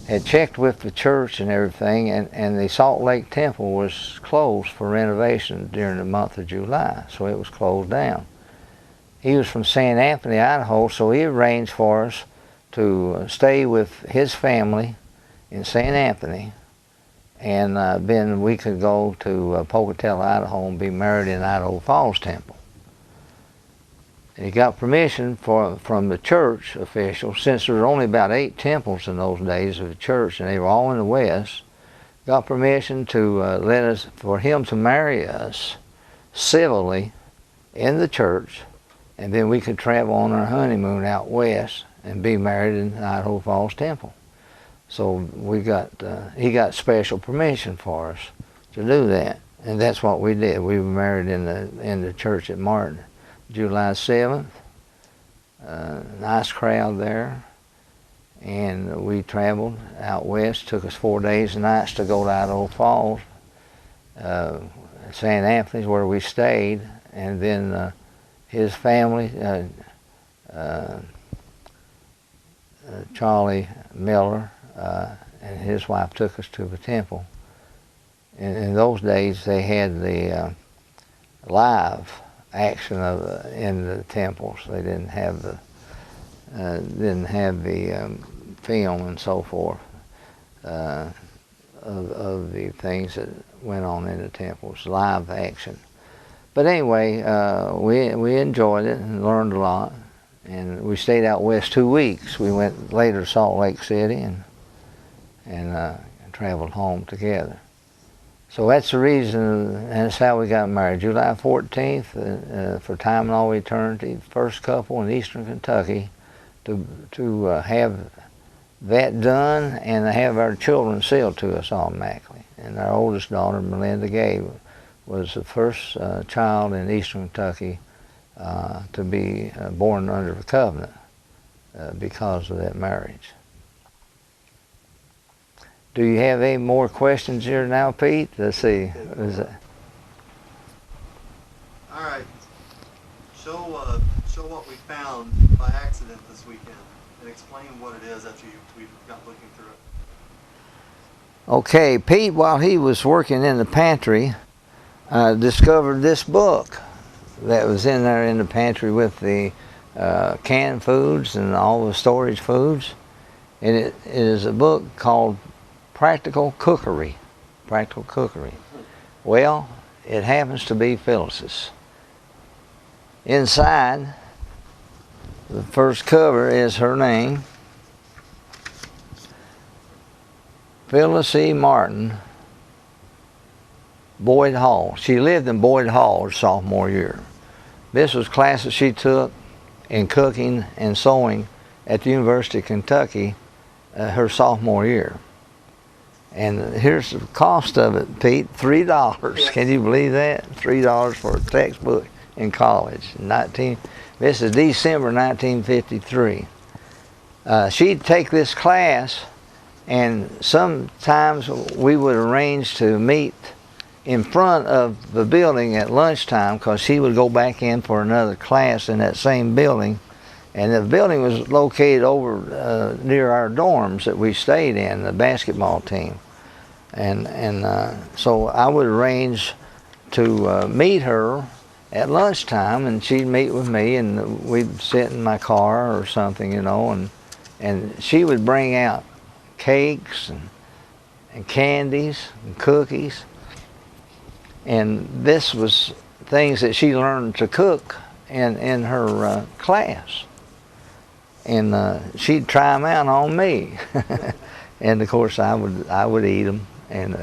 had checked with the church and everything, and the Salt Lake Temple was closed for renovation during the month of July, so it was closed down. He was from St. Anthony, Idaho, so he arranged for us to stay with his family in St. Anthony, and then we could go to Pocatello, Idaho, and be married in Idaho Falls Temple. And he got permission from the church officials, since there were only about 8 temples in those days of the church, and they were all in the west. Got permission to for him to marry us civilly in the church, and then we could travel on our honeymoon out west and be married in Idaho Falls Temple. So he got special permission for us to do that, and that's what we did. We were married in the church at Martin, July 7th. Nice crowd there, and we traveled out west. Took us 4 days and nights to go to Idaho Falls. St. Anthony's where we stayed, and then his family, Charlie Miller, and his wife took us to the temple. And in those days, they had the live action in the temples. They didn't have the film and so forth of the things that went on in the temples, live action. But anyway, we enjoyed it and learned a lot. And we stayed out west 2 weeks. We went later to Salt Lake City and traveled home together. So that's the reason, and that's how we got married. July 14th, for time and all eternity, first couple in eastern Kentucky to have that done and to have our children sealed to us automatically. And our oldest daughter, Melinda Gay, was the first child in eastern Kentucky to be born under the covenant because of that marriage. Do you have any more questions here now, Pete? Let's see. All right. Show what we found by accident this weekend, and explain what it is after we got looking through it. Okay, Pete, while he was working in the pantry, discovered this book that was in there in the pantry with the canned foods and all the storage foods. And it is a book called Practical Cookery. Practical Cookery. Well, it happens to be Phyllis's. Inside, the first cover is her name, Phyllis E. Martin, Boyd Hall. She lived in Boyd Hall her sophomore year. This was classes she took in cooking and sewing at the University of Kentucky her sophomore year. And here's the cost of it, Pete, $3. Yes. Can you believe that? $3 for a textbook in college. This is December 1953. She'd take this class, and sometimes we would arrange to meet in front of the building at lunchtime, because she would go back in for another class in that same building. And the building was located over near our dorms that we stayed in, the basketball team. And so I would arrange to meet her at lunchtime, and she'd meet with me, and we'd sit in my car or something, you know, and she would bring out cakes and candies and cookies, and this was things that she learned to cook in her class, and she'd try them out on me, and of course I would eat them, and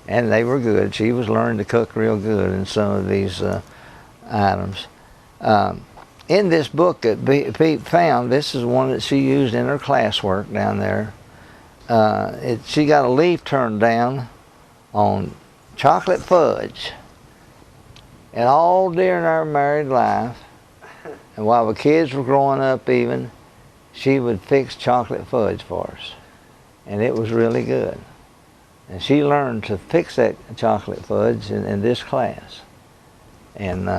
they were good. She was learning to cook real good in some of these items. In this book that Pete found, this is one that she used in her classwork down there. She got a leaf turned down on chocolate fudge. And all during our married life, and while the kids were growing up even, she would fix chocolate fudge for us. And it was really good. And she learned to fix that chocolate fudge in this class. And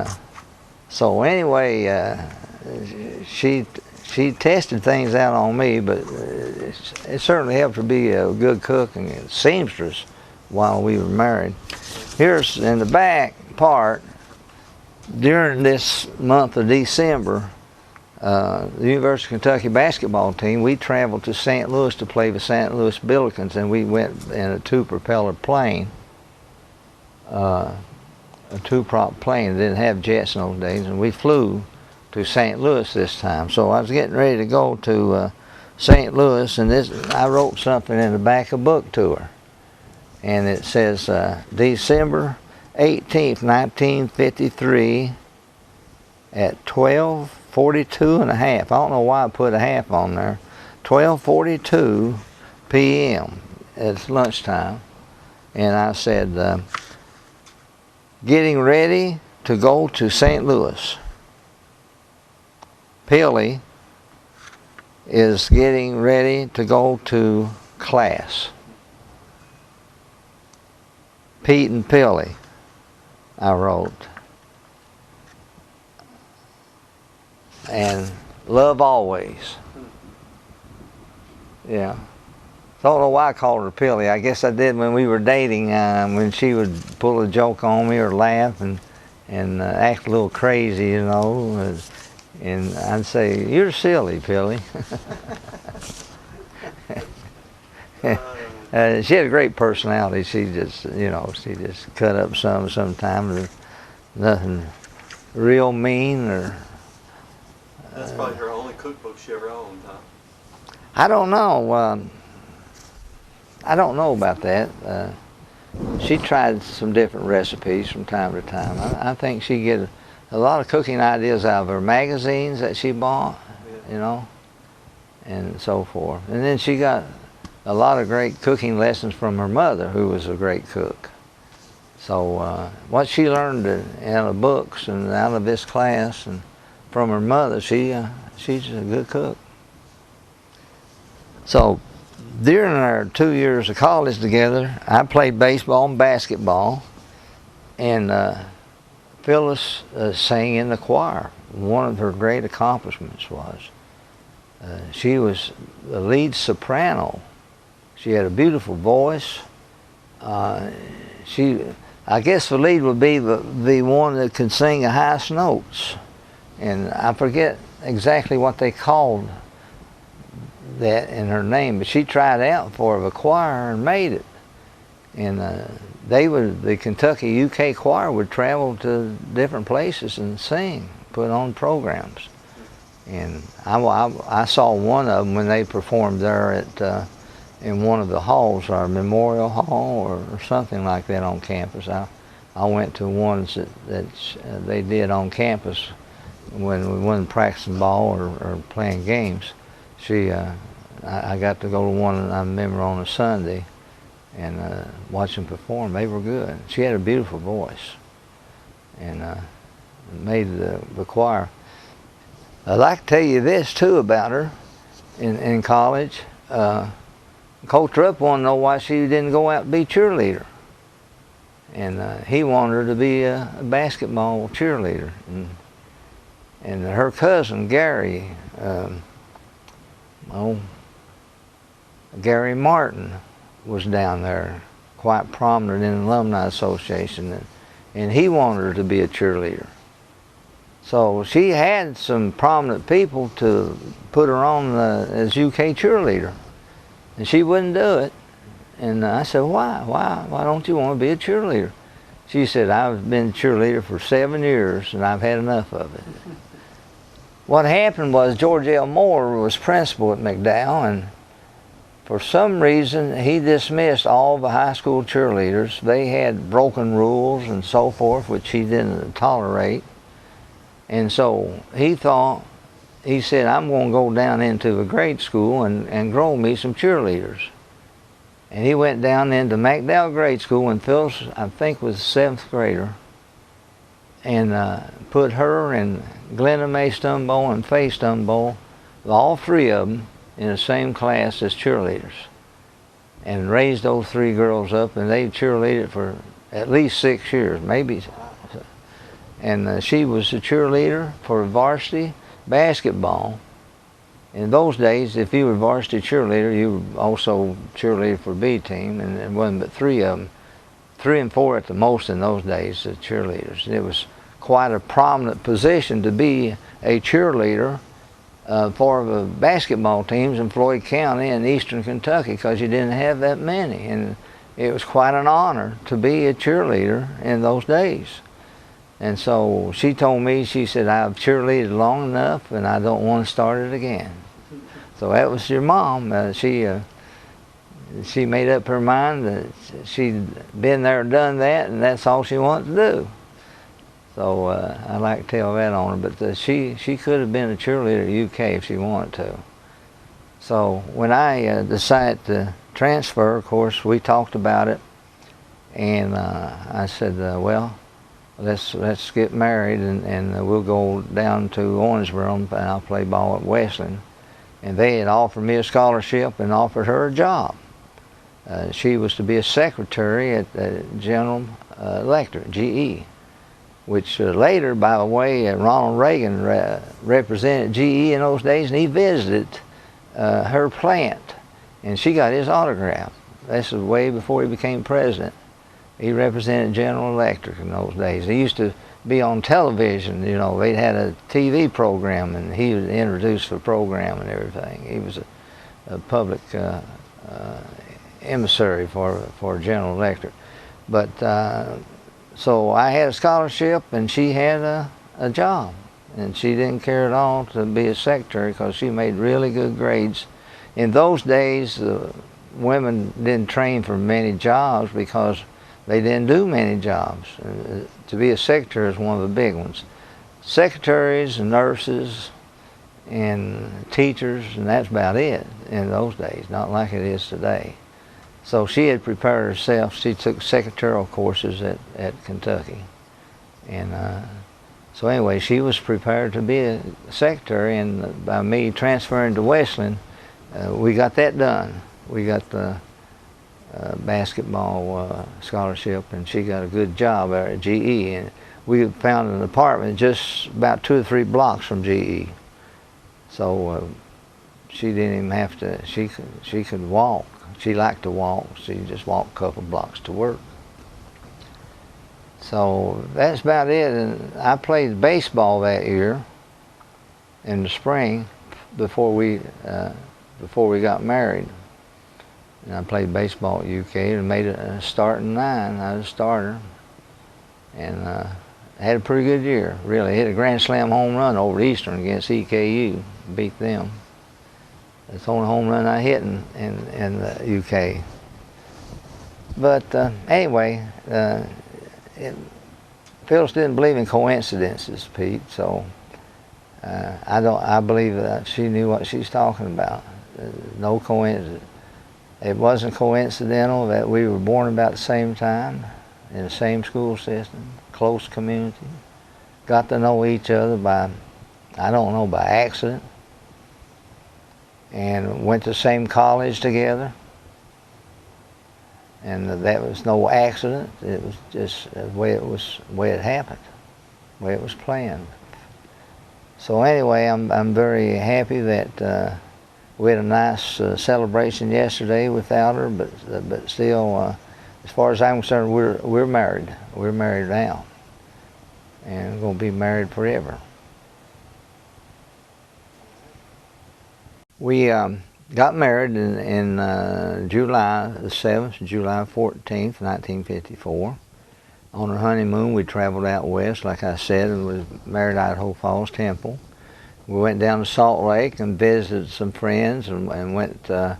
so anyway, she tested things out on me, but it certainly helped her be a good cook and a seamstress while we were married. Here's in the back part, during this month of December, the University of Kentucky basketball team, we traveled to St. Louis to play the St. Louis Billikens, and we went in a two-propeller plane, a two-prop plane. It didn't have jets in those days, and we flew to St. Louis this time. So I was getting ready to go to St. Louis, and I wrote something in the back of the book to her, and it says December 18th, 1953 at 12:42 and a half. I don't know why I put a half on there. 12:42 p.m. It's lunchtime, and I said, getting ready to go to St. Louis. Pilly is getting ready to go to class. Pete and Pilly, I wrote. And love always. Yeah. I don't know why I called her Pilly. I guess I did when we were dating, when she would pull a joke on me or laugh and act a little crazy, you know. And I'd say, "You're silly, Pilly." She had a great personality. She just, you know, she just cut up sometimes. Nothing real mean or. That's probably her only cookbook she ever owned, huh? I don't know. I don't know about that. She tried some different recipes from time to time. I think she get a lot of cooking ideas out of her magazines that she bought, you know, and so forth. And then she got a lot of great cooking lessons from her mother, who was a great cook. So what she learned out of books and out of this class and from her mother, she's a good cook. So during our 2 years of college together, I played baseball and basketball, and Phyllis sang in the choir. One of her great accomplishments was she was the lead soprano. She had a beautiful voice. I guess the lead would be the one that can sing the highest notes, and I forget exactly what they called that in her name, but she tried out for the choir and made it. And the Kentucky UK choir would travel to different places and sing, put on programs. And I saw one of them when they performed there in one of the halls, or Memorial Hall or something like that on campus. I went to ones that they did on campus when we wasn't practicing ball or playing games. I got to go to one, I remember, on a Sunday and watch them perform. They were good. She had a beautiful voice and made the choir. I'd like to tell you this too about her in college. Coach Rupp wanted to know why she didn't go out and be cheerleader. And he wanted her to be a basketball cheerleader. And her cousin, Gary, Gary Martin was down there, quite prominent in the Alumni Association, and he wanted her to be a cheerleader. So she had some prominent people to put her on as UK cheerleader, and she wouldn't do it. And I said, why? Why don't you want to be a cheerleader? She said, I've been a cheerleader for 7 years and I've had enough of it. What happened was George L. Moore was principal at McDowell, and for some reason he dismissed all the high school cheerleaders. They had broken rules and so forth, which he didn't tolerate. And so he said, I'm going to go down into a grade school and grow me some cheerleaders. And he went down into McDowell grade school when Phyllis, I think, was a 7th grader, and put her and Glenna Mae Stumbo and Faye Stumbo, all 3 of them, in the same class as cheerleaders, and raised those 3 girls up, and they cheerleaded for at least 6 years, maybe. And she was a cheerleader for varsity basketball. In those days, if you were varsity cheerleader, you were also cheerleader for B team, and there wasn't but 3 of them, 3 and 4 at the most in those days, as cheerleaders. It was quite a prominent position to be a cheerleader for the basketball teams in Floyd County and eastern Kentucky, because you didn't have that many, and it was quite an honor to be a cheerleader in those days. And so she told me, she said, I've cheerleaded long enough and I don't want to start it again. So that was your mom. She made up her mind that she'd been there and done that, and that's all she wanted to do. So I like to tell that on her, but she could have been a cheerleader at UK if she wanted to. So when I decided to transfer, of course, we talked about it, and I said, well, let's get married, and we'll go down to Owensboro and I'll play ball at Wesleyan. And they had offered me a scholarship and offered her a job. She was to be a secretary at General Electric, GE, which later, by the way, Ronald Reagan represented GE in those days, and he visited her plant, and she got his autograph. This was way before he became president. He represented General Electric in those days. He used to be on television, you know, they had a TV program, and he would introduce the program and everything. He was a public emissary for General Electric. But so I had a scholarship and she had a job, and she didn't care at all to be a secretary because she made really good grades. In those days, women didn't train for many jobs because they didn't do many jobs. To be a secretary is one of the big ones. Secretaries and nurses and teachers, and that's about it in those days, not like it is today. So she had prepared herself. She took secretarial courses at Kentucky. And so anyway, she was prepared to be a secretary, and by me transferring to Wesleyan, we got that done. We got the basketball scholarship, and she got a good job there at GE. And we found an apartment just about 2 or 3 blocks from GE. So she didn't even have to, she could walk. She liked to walk. She just walked a couple blocks to work. So that's about it. And I played baseball that year in the spring before we got married. And I played baseball at UK and made a start in 9. I was a starter, and had a pretty good year. Really hit a grand slam home run over Eastern against EKU, beat them. It's the only home run I hit in the UK. But anyway, Phyllis didn't believe in coincidences, Pete. So I believe that she knew what she's talking about. No coincidence. It wasn't coincidental that we were born about the same time, in the same school system, close community. Got to know each other by, I don't know, by accident. And went to the same college together. And that was no accident. It was just the way it happened, the way it was planned. So anyway, I'm very happy that we had a nice celebration yesterday without her, but still, as far as I'm concerned, we're married. We're married now, and we're going to be married forever. We got married in July the 7th, July 14th, 1954. On our honeymoon, we traveled out west, like I said, and was married at Idaho Falls Temple. We went down to Salt Lake and visited some friends, and went to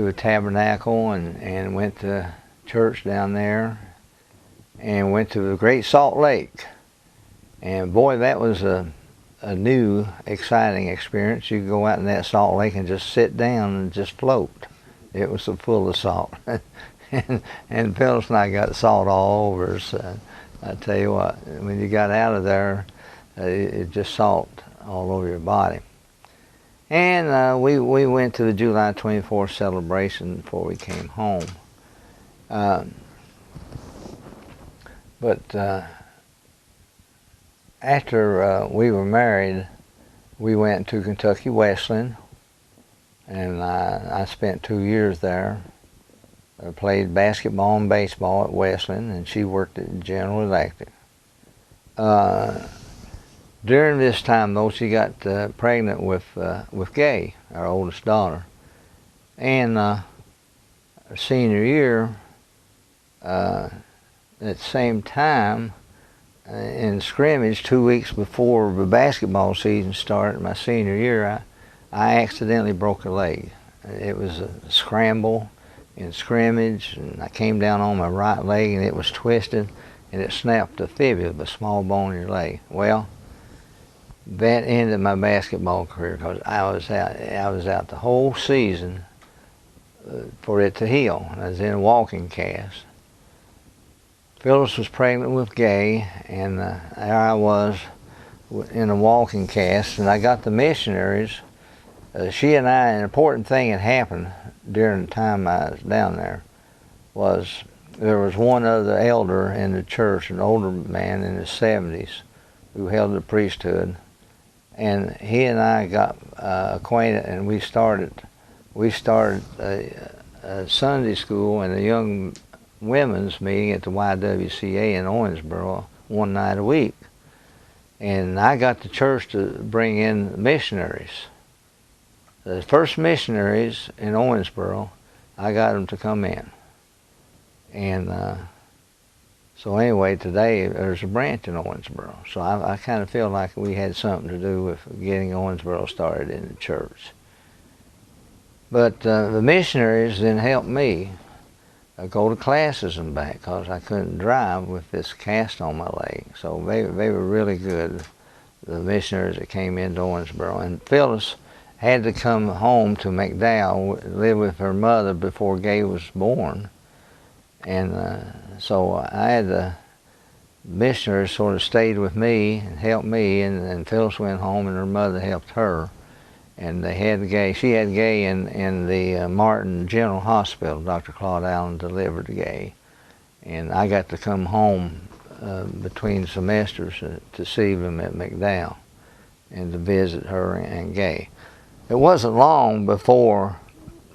a tabernacle and went to church down there, and went to the Great Salt Lake. And boy, that was a new, exciting experience. You could go out in that salt lake and just sit down and just float. It was so full of salt. and Phyllis and I got salt all over us. I tell you what, when you got out of there, it just salt all over your body. And we went to the July 24th celebration before we came home. But after we were married, we went to Kentucky Wesleyan, and I spent 2 years there. I played basketball and baseball at Wesleyan, and she worked at General Electric. During this time, though, she got pregnant with Gay, our oldest daughter. And her senior year, at the same time, in scrimmage 2 weeks before the basketball season started, my senior year, I accidentally broke a leg. It was a scramble in scrimmage, and I came down on my right leg, and it was twisted, and it snapped the fibula, the small bone in your leg. Well, that ended my basketball career, because I was out the whole season for it to heal. I was in a walking cast. Phyllis was pregnant with Gay, and there I was in a walking cast, and I got the missionaries. She and I, an important thing had happened during the time I was down there, was there was one other elder in the church, an older man in his 70s, who held the priesthood, and he and I got acquainted, and we started a Sunday school and a young women's meeting at the YWCA in Owensboro one night a week. And I got the church to bring in missionaries. The first missionaries in Owensboro, I got them to come in. And so anyway, today there's a branch in Owensboro. So I kind of feel like we had something to do with getting Owensboro started in the church. But the missionaries then helped me go to classes and back, because I couldn't drive with this cast on my leg. So they were really good, the missionaries that came into Owensboro. And Phyllis had to come home to McDowell, live with her mother before Gay was born. And so I had the missionaries sort of stayed with me and helped me, and Phyllis went home and her mother helped her. And they had Gay. She had Gay in the Martin General Hospital. Dr. Claude Allen delivered Gay, and I got to come home between semesters to see them at McDowell and to visit her and Gay. It wasn't long before,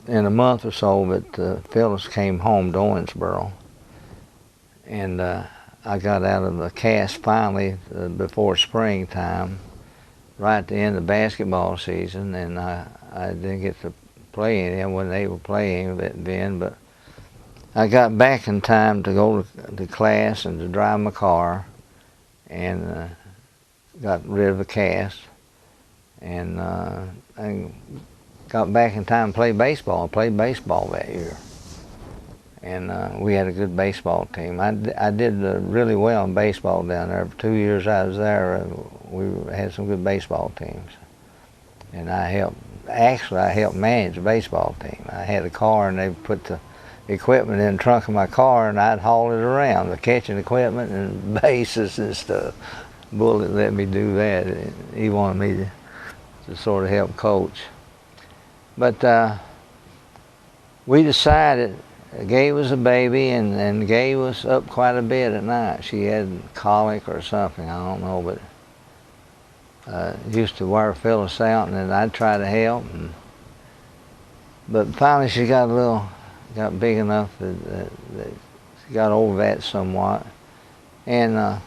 in a month or so, that Phyllis came home to Owensboro, and I got out of the cast finally before springtime, right at the end of the basketball season, and I didn't get to play any. I wasn't able to play any of it then, but I got back in time to go to class and to drive my car, and got rid of the cast, and I got back in time to play baseball. I played baseball that year, and we had a good baseball team. I did really well in baseball down there. For 2 years I was there, we had some good baseball teams. And I helped manage the baseball team. I had a car, and they put the equipment in the trunk of my car, and I'd haul it around, the catching equipment and bases and stuff. Bullet let me do that. He wanted me to sort of help coach. But we decided, Gay was a baby, and Gay was up quite a bit at night. She had colic or something, I don't know, but used to wear Phyllis out, and then I'd try to help. But finally she got big enough that she got over that somewhat. And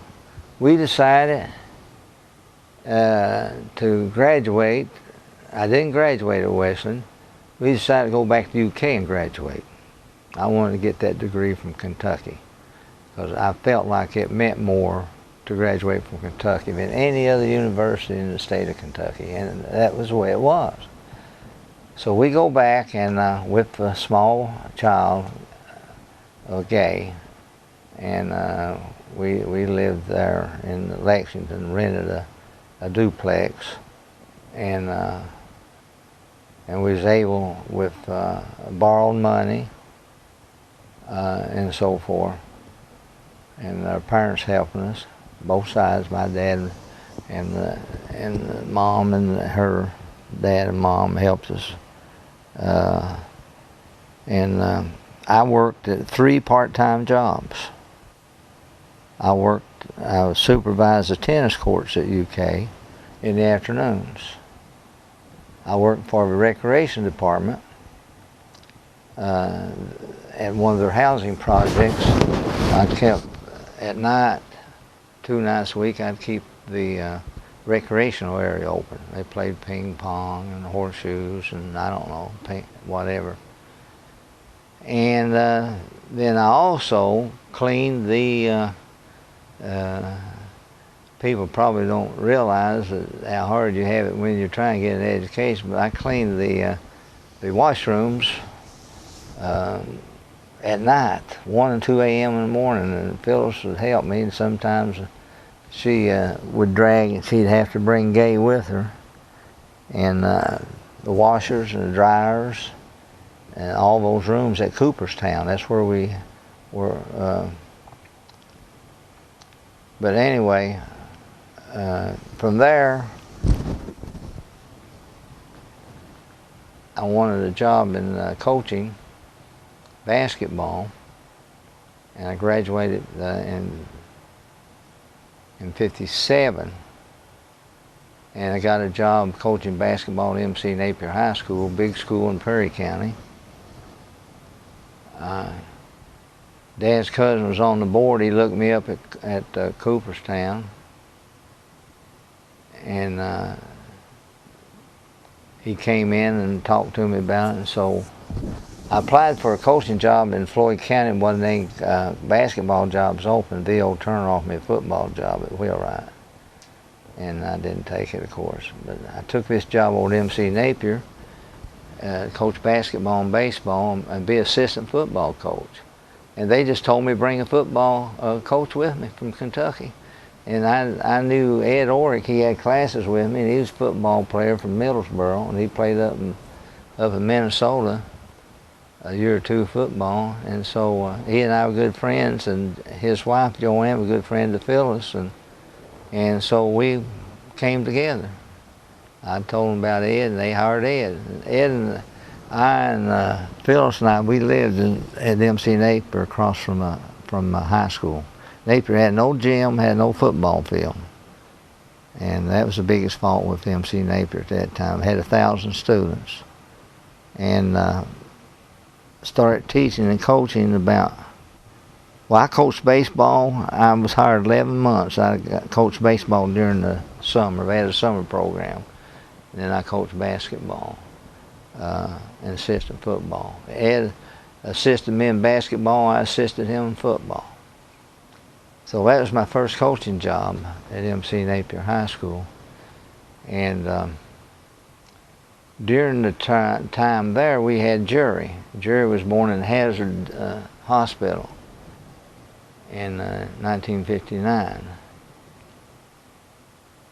we decided to graduate I didn't graduate at Wesleyan. We decided to go back to the UK and graduate. I wanted to get that degree from Kentucky because I felt like it meant more to graduate from Kentucky than any other university in the state of Kentucky, and that was the way it was. So we go back, and with a small child, gay, and we lived there in Lexington, rented a duplex, and we was able, with borrowed money and so forth, and our parents helping us, both sides, my dad and the mom and her dad and mom helped us. I worked at 3 part-time jobs. I was supervised the tennis courts at UK in the afternoons. I worked for the recreation department at one of their housing projects. I kept, at night, 2 nights a week, I'd keep the recreational area open. They played ping pong and horseshoes and I don't know, whatever. And then I also cleaned the, people probably don't realize how hard you have it when you're trying to get an education, but I cleaned the washrooms at night, 1 and 2 a.m. in the morning, and Phyllis would help me, and sometimes she would drag, and she'd have to bring Gay with her, and the washers and the dryers, and all those rooms at Cooperstown. That's where we were. But anyway, from there, I wanted a job in coaching basketball, and I graduated in '57, and I got a job coaching basketball at MC Napier High School, big school in Perry County. Dad's cousin was on the board. He looked me up at Cooperstown, and he came in and talked to me about it, and so I applied for a coaching job in Floyd County. Wasn't any basketball jobs open. V.O. Turner offered me a football job at Wheelwright, and I didn't take it, of course. But I took this job over at MC Napier, coach basketball and baseball, and be assistant football coach. And they just told me bring a football coach with me from Kentucky. And I knew Ed Orick. He had classes with me, and he was a football player from Middlesboro, and he played up in Minnesota a year or two of football. And so he and I were good friends, and his wife Joanne was a good friend of Phyllis, and so we came together. I told them about Ed, and they hired Ed. And Ed and I and Phyllis and I, we lived at MC Napier across from high school. Napier had no gym, had no football field, and that was the biggest fault with MC Napier at that time. It had 1,000 students, and started teaching and coaching about. Well, I coached baseball. I was hired 11 months. I coached baseball during the summer. They had a summer program. And then I coached basketball and assisted football. Ed assisted me in basketball. I assisted him in football. So that was my first coaching job at MC Napier High School. And during the time there, we had Jerry. Jerry was born in Hazard Hospital in 1959.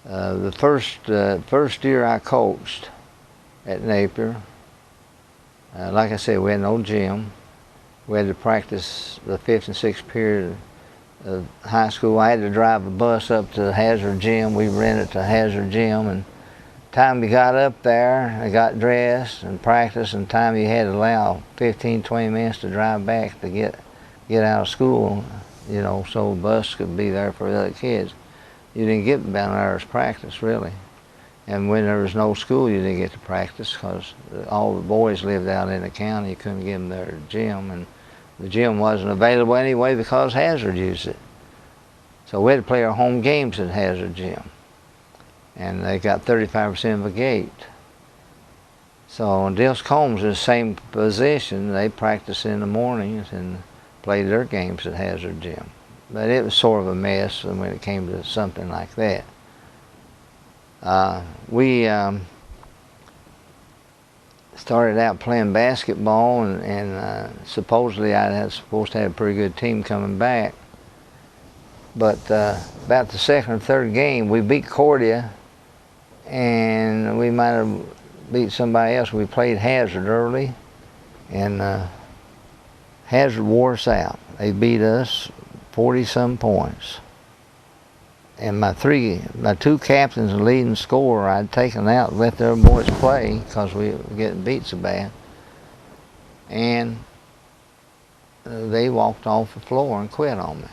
The first year I coached at Napier, like I said, we had no gym. We had to practice the 5th and 6th period of high school. I had to drive a bus up to Hazard Gym. We rented to Hazard Gym, and time you got up there, I got dressed and practiced, and time you had to allow 15, 20 minutes to drive back to get out of school, you know, so the bus could be there for the other kids. You didn't get about an hour's practice, really. And when there was no school, you didn't get to practice because all the boys lived out in the county. You couldn't get them there to the gym, and the gym wasn't available anyway because Hazard used it. So we had to play our home games at Hazard Gym. And they got 35% of a gate. So Dills Combs is the same position. They practice in the mornings and played their games at Hazard Gym. But it was sort of a mess when it came to something like that. We started out playing basketball, and supposedly I was supposed to have a pretty good team coming back. But about the second or third game, we beat Cordia, and we might have beat somebody else. We played Hazard early, and Hazard wore us out. They beat us 40-some points. And my two captains and leading scorer, I'd taken out and let their boys play because we were getting beat so bad. And they walked off the floor and quit on me.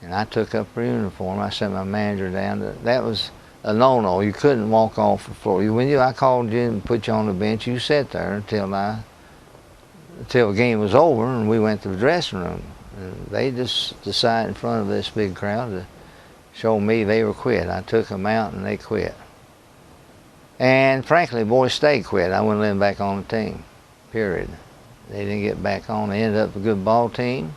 And I took up their uniform. I sent my manager down. That was a no-no. You couldn't walk off the floor. I called you and put you on the bench. You sat there until the game was over, and we went to the dressing room. And they just decided in front of this big crowd to show me they were quit. I took them out, and they quit. And frankly, boys stayed quit. I wouldn't let them back on the team, period. They didn't get back on. They ended up a good ball team.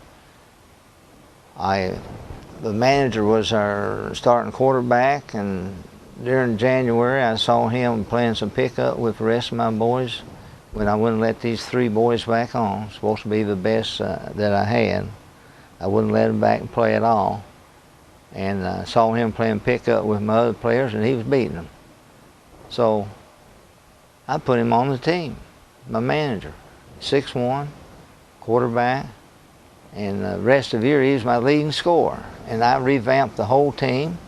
The manager was our starting quarterback, and during January I saw him playing some pickup with the rest of my boys when I wouldn't let these 3 boys back on. Supposed to be the best that I had. I wouldn't let them back and play at all. And I saw him playing pickup with my other players, and he was beating them. So I put him on the team, my manager. 6'1", quarterback, and the rest of the year he was my leading scorer. And I revamped the whole team,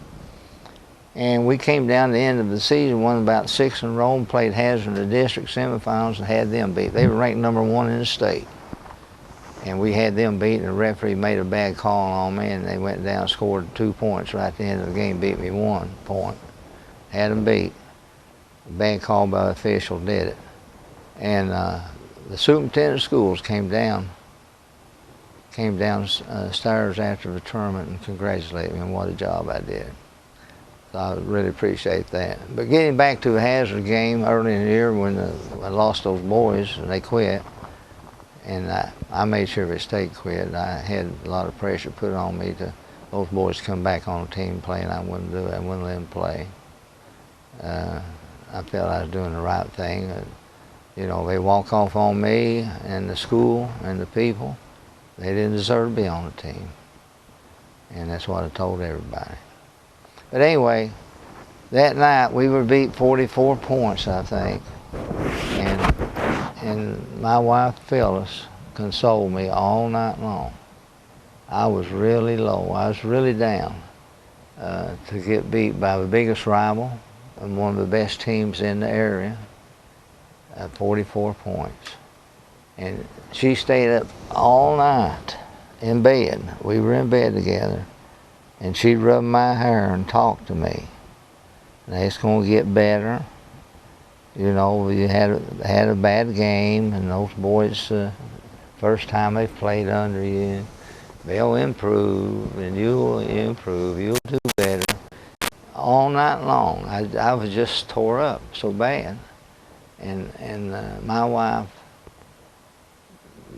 and we came down to the end of the season, won about 6 in a row, and played Hazard in the district semifinals and had them beat. They were ranked number 1 in the state. And we had them beat, and the referee made a bad call on me, and they went down and scored 2 points right at the end of the game, beat me 1 point. Had them beat. A bad call by the official did it. And the superintendent of schools came down stairs after the tournament and congratulated me on what a job I did. So I really appreciate that. But getting back to the Hazard game early in the year when I lost those boys and they quit, and I made sure they stayed quit. I had a lot of pressure put on me to those boys come back on the team playing. I wouldn't do it. I wouldn't let them play. I felt I was doing the right thing. You know, they walk off on me and the school and the people. They didn't deserve to be on the team. And that's what I told everybody. But anyway, that night we were beat 44 points, I think. And my wife, Phyllis, consoled me all night long. I was really low. I was really down to get beat by the biggest rival and one of the best teams in the area at 44 points. And she stayed up all night in bed. We were in bed together. And she'd rub my hair and talk to me. And it's going to get better. You know, you had a bad game, and those boys, first time they've played under you, they'll improve, and you'll improve. You'll do better. All night long, I was just tore up so bad. And my wife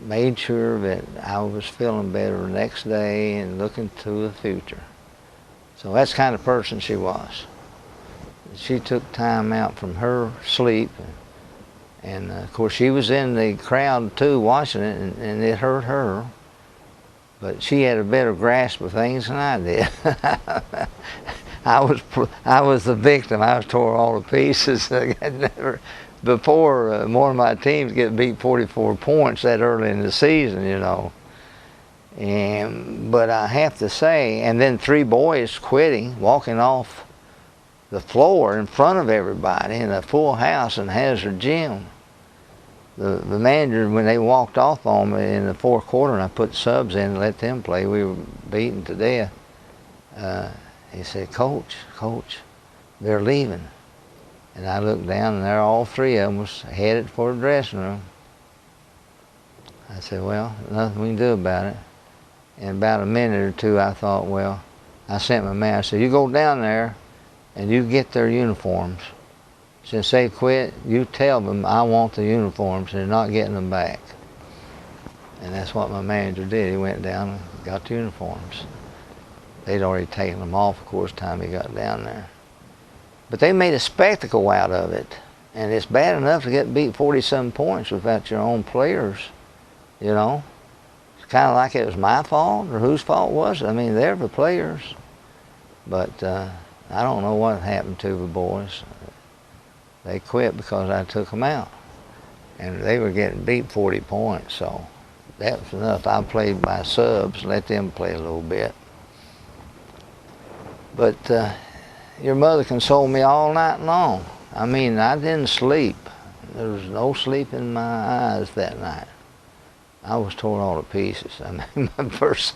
made sure that I was feeling better the next day and looking to the future. So that's the kind of person she was. She took time out from her sleep, and of course she was in the crowd too watching it, and it hurt her. But she had a better grasp of things than I did. I was the victim. I was tore all to pieces. Before one of my teams get beat 44 points that early in the season, you know. But I have to say, and then 3 boys quitting, walking off the floor in front of everybody in a full house in Hazard Gym. The manager, when they walked off on me in the 4th quarter and I put subs in and let them play, we were beaten to death. He said, Coach, they're leaving. And I looked down, and there all 3 of them was headed for the dressing room. I said, well, nothing we can do about it. In about a minute or 2, I thought, well, I sent my man. I said, you go down there and you get their uniforms since they quit, you tell them I want the uniforms. They're not getting them back. And that's what my manager did. He went down and got the uniforms. They'd already taken them off, of course, time he got down there. But they made a spectacle out of it. And it's bad enough to get beat 40-some points without your own players, you know. It's kind of like it was my fault, or whose fault was it? I mean, they're the players. But I don't know what happened to the boys. They quit because I took them out. And they were getting beat 40 points, so that was enough. I played by subs, let them play a little bit. But your mother consoled me all night long. I mean, I didn't sleep. There was no sleep in my eyes that night. I was torn all to pieces. I mean, my first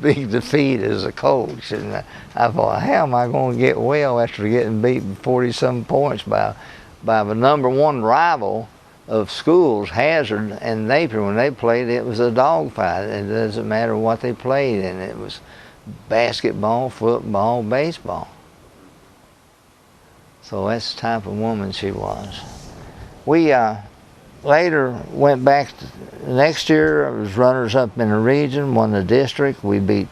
big defeat as a coach, and I thought, how am I going to get well after getting beaten 40-some points by the number one rival of schools, Hazard and Napier. When they played, it was a dogfight. It doesn't matter what they played, and it was basketball, football, baseball. So that's the type of woman she was. We later went back the next year. I was runners-up in the region, won the district. We beat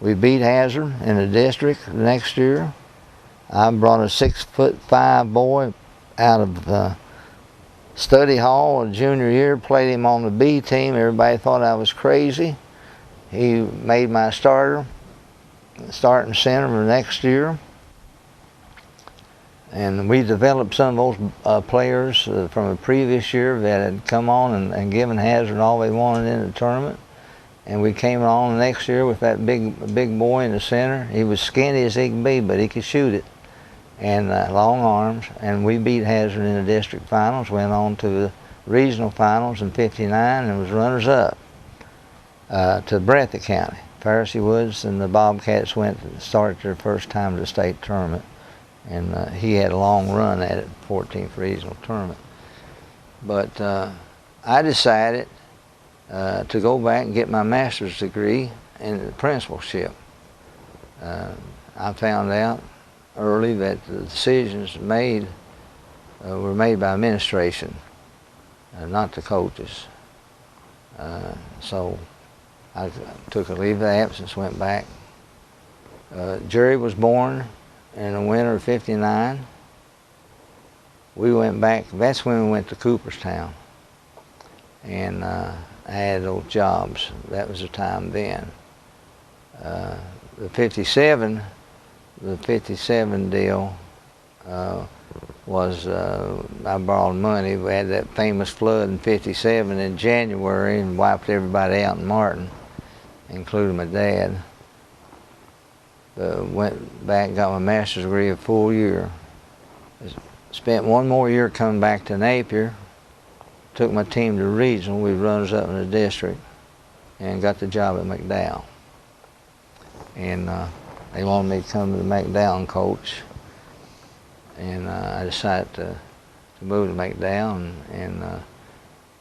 Hazard in the district the next year. I brought a 6'5" boy out of study hall in junior year, played him on the B team. Everybody thought I was crazy. He made my starting center the next year. And we developed some of those players from the previous year that had come on and given Hazard all they wanted in the tournament. And we came on the next year with that big boy in the center. He was skinny as he could be, but he could shoot it. And long arms. And we beat Hazard in the district finals, went on to the regional finals in '59 and was runners-up to Breathitt County. Pharisee Woods and the Bobcats started their first time to the state tournament. And he had a long run at it, 14th regional tournament. But I decided to go back and get my master's degree in principalship. I found out early that the decisions made were made by administration, not the coaches. So I took a leave of absence, went back. Jerry was born in the winter of '59. We went back, that's when we went to Cooperstown. And I had those jobs. That was the time then. The 57 deal was, I borrowed money. We had that famous flood in '57 in January and wiped everybody out in Martin, including my dad. Went back, got my master's degree a full year. Spent one more year coming back to Napier. Took my team to regional. We were runners up in the district, and got the job at McDowell. And they wanted me to come to the McDowell and coach. And I decided to move to McDowell, and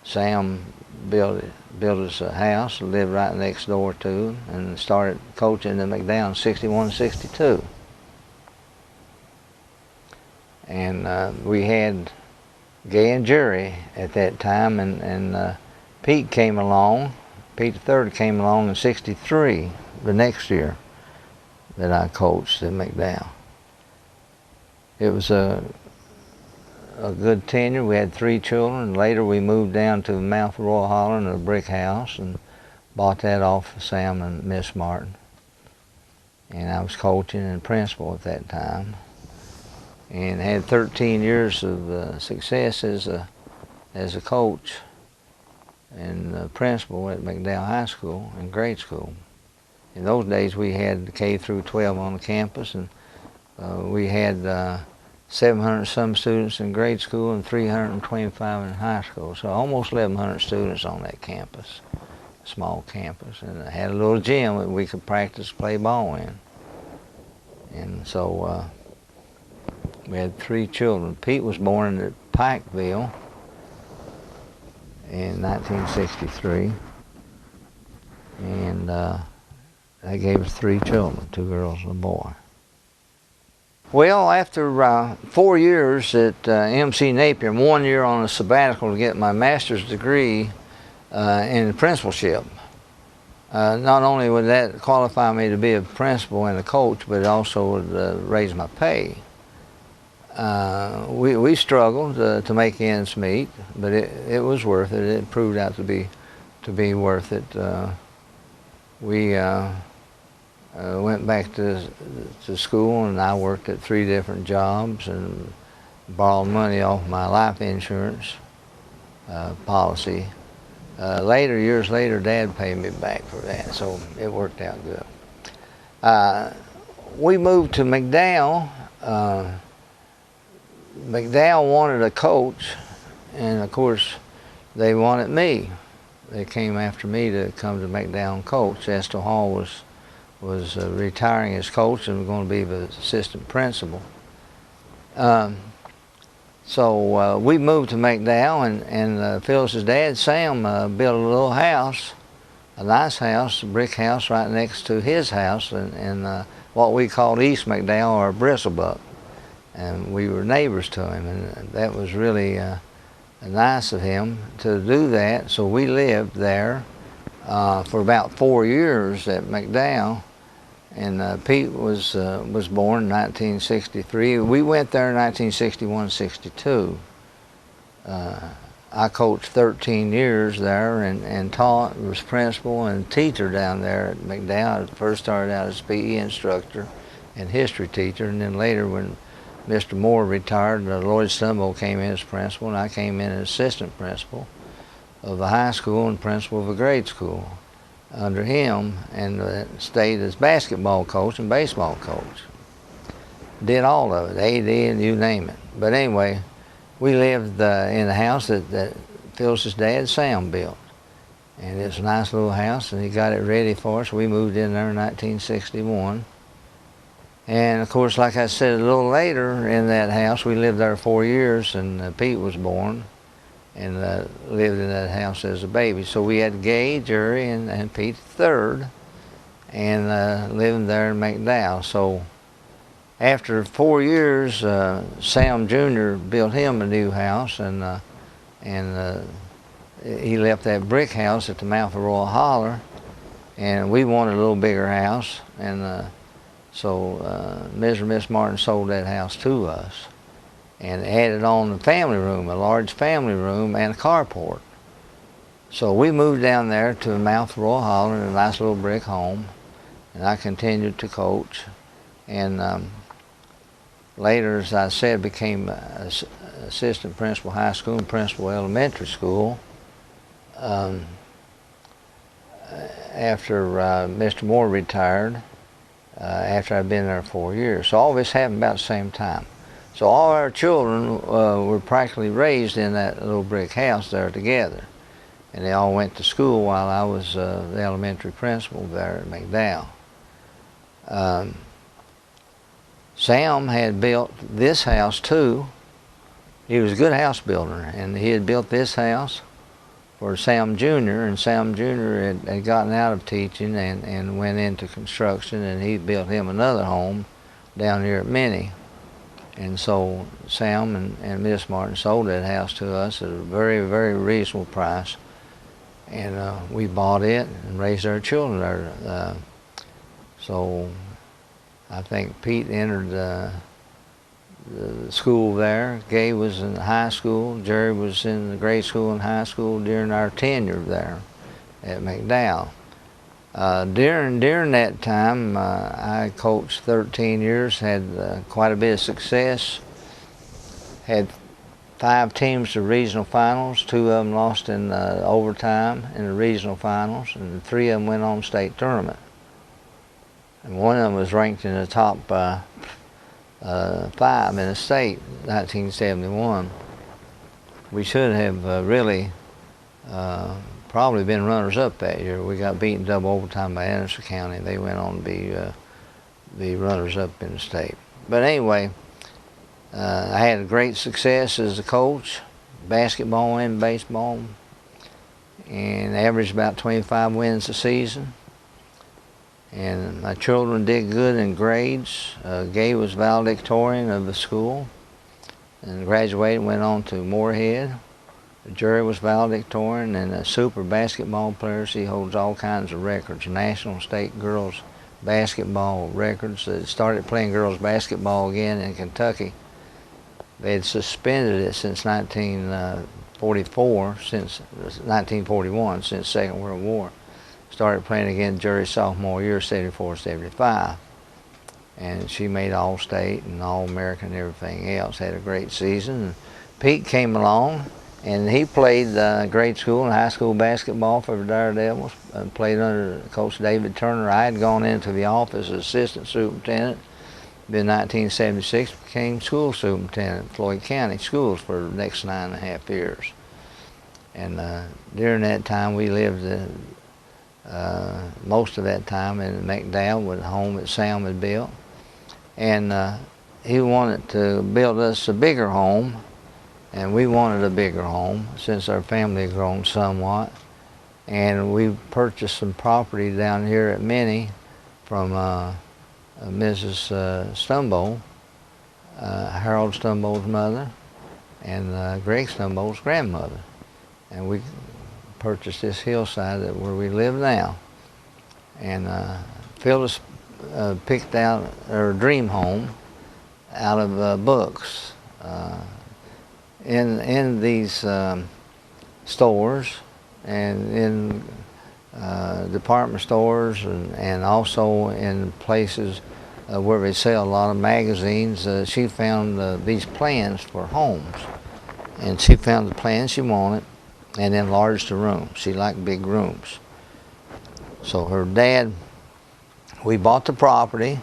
Sam built us a house, lived right next door to him, and started coaching at McDowell in '61, '62. And we had Gay and Jerry at that time, and Pete came along. Pete III came along in '63, the next year that I coached at McDowell. It was a good tenure. We had 3 children. Later we moved down to the mouth of Royal Holler in a brick house and bought that off of Sam and Miss Martin. And I was coaching and principal at that time. And had 13 years of success as a coach and principal at McDowell High School and grade school. In those days we had K through 12 on the campus, and we had 700 some students in grade school and 325 in high school. So almost 1,100 students on that campus, small campus. And it had a little gym that we could practice, play ball in. And so we had 3 children. Pete was born in Pikeville in 1963. And that gave us 3 children, 2 girls and a boy. Well, after 4 years at MC Napier, 1 year on a sabbatical to get my master's degree in principalship. Not only would that qualify me to be a principal and a coach, but it also would raise my pay. We struggled to make ends meet, but it was worth it. It proved out to be worth it. We went back to school, and I worked at 3 different jobs and borrowed money off my life insurance policy. Years later, Dad paid me back for that, so it worked out good. We moved to McDowell. McDowell wanted a coach, and of course, they wanted me. They came after me to come to McDowell and coach. Esther Hall was retiring as coach and was going to be the assistant principal. So we moved to McDowell, and Phyllis's dad, Sam, built a little house, a nice house, a brick house right next to his house in what we called East McDowell, or Bristlebuck. And we were neighbors to him, and that was really nice of him to do that. So we lived there for about 4 years at McDowell. And Pete was born in 1963. We went there in 1961-62. I coached 13 years there and taught, was principal and teacher down there at McDowell. I first started out as PE instructor and history teacher, and then later when Mr. Moore retired, Lloyd Stumbo came in as principal, and I came in as assistant principal of the high school and principal of a grade school under him, and stayed as basketball coach and baseball coach. Did all of it, AD and you name it. But anyway, we lived in the house that Phyllis's dad, Sam, built. And it's a nice little house, and he got it ready for us. We moved in there in 1961. And of course, like I said, a little later in that house, we lived there 4 years, and Pete was born, and lived in that house as a baby. So we had Gay, Jerry, and Pete III, and living there in McDowell. So after 4 years, Sam Jr. built him a new house, and he left that brick house at the mouth of Royal Holler, and we wanted a little bigger house, and so Ms. and Miss Martin sold that house to us and added on the family room, a large family room, and a carport. So we moved down there to the mouth of Royal Holler in a nice little brick home, and I continued to coach. And later, as I said, became assistant principal high school and principal elementary school. After Mr. Moore retired, after I'd been there 4 years. So all this happened about the same time. So all our children were practically raised in that little brick house there together. And they all went to school while I was the elementary principal there at McDowell. Sam had built this house too. He was a good house builder, and he had built this house for Sam Jr., and Sam Jr. had gotten out of teaching and went into construction, and he built him another home down here at Minnie. And so Sam and Miss Martin sold that house to us at a very, very reasonable price. And we bought it and raised our children there. So I think Pete entered the school there. Gay was in high school. Jerry was in the grade school and high school during our tenure there at McDowell. During that time, I coached 13 years, had quite a bit of success, had 5 teams to regional finals. 2 of them lost in overtime in the regional finals, and 3 of them went on state tournament. And 1 of them was ranked in the top 5 in the state, 1971. We should have really probably been runners-up that year. We got beaten double overtime by Anderson County. They went on to be runners-up in the state. But anyway, I had great success as a coach, basketball and baseball, and averaged about 25 wins a season. And my children did good in grades. Gay was valedictorian of the school and graduated and went on to Moorhead. Jerry was valedictorian and a super basketball player. He holds all kinds of records, national, state girls basketball records. They started playing girls basketball again in Kentucky. They had suspended it since 1944, since 1941, since Second World War. Started playing again Jerry's sophomore year, 74, 75. And she made All-State and All-American and everything else. Had a great season. And Pete came along, and he played grade school and high school basketball for the Daredevils. Played under Coach David Turner. I had gone into the office as assistant superintendent. In 1976, became school superintendent at Floyd County Schools for the next 9.5 years. And during that time, we lived most of that time in McDowell with a home that Sam had built. And he wanted to build us a bigger home, and we wanted a bigger home since our family had grown somewhat. And we purchased some property down here at Minnie from Mrs. Stumbo, Harold Stumbo's mother, and Greg Stumbo's grandmother. And we purchased this hillside where we live now. And Phyllis picked out her dream home out of books. In these stores and in department stores and also in places where they sell a lot of magazines, she found these plans for homes. And she found the plans she wanted and enlarged the room. She liked big rooms. So her dad, we bought the property,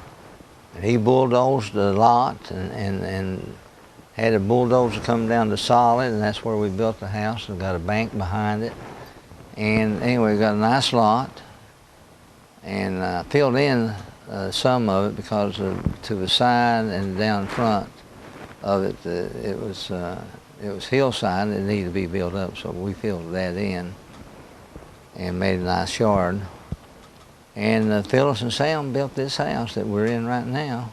and he bulldozed the lot and had a bulldozer come down to solid, and that's where we built the house and got a bank behind it. And anyway, we got a nice lot, and filled in some of it because to the side and down front of it, it was hillside and it needed to be built up, so we filled that in and made a nice yard. And Phyllis and Sam built this house that we're in right now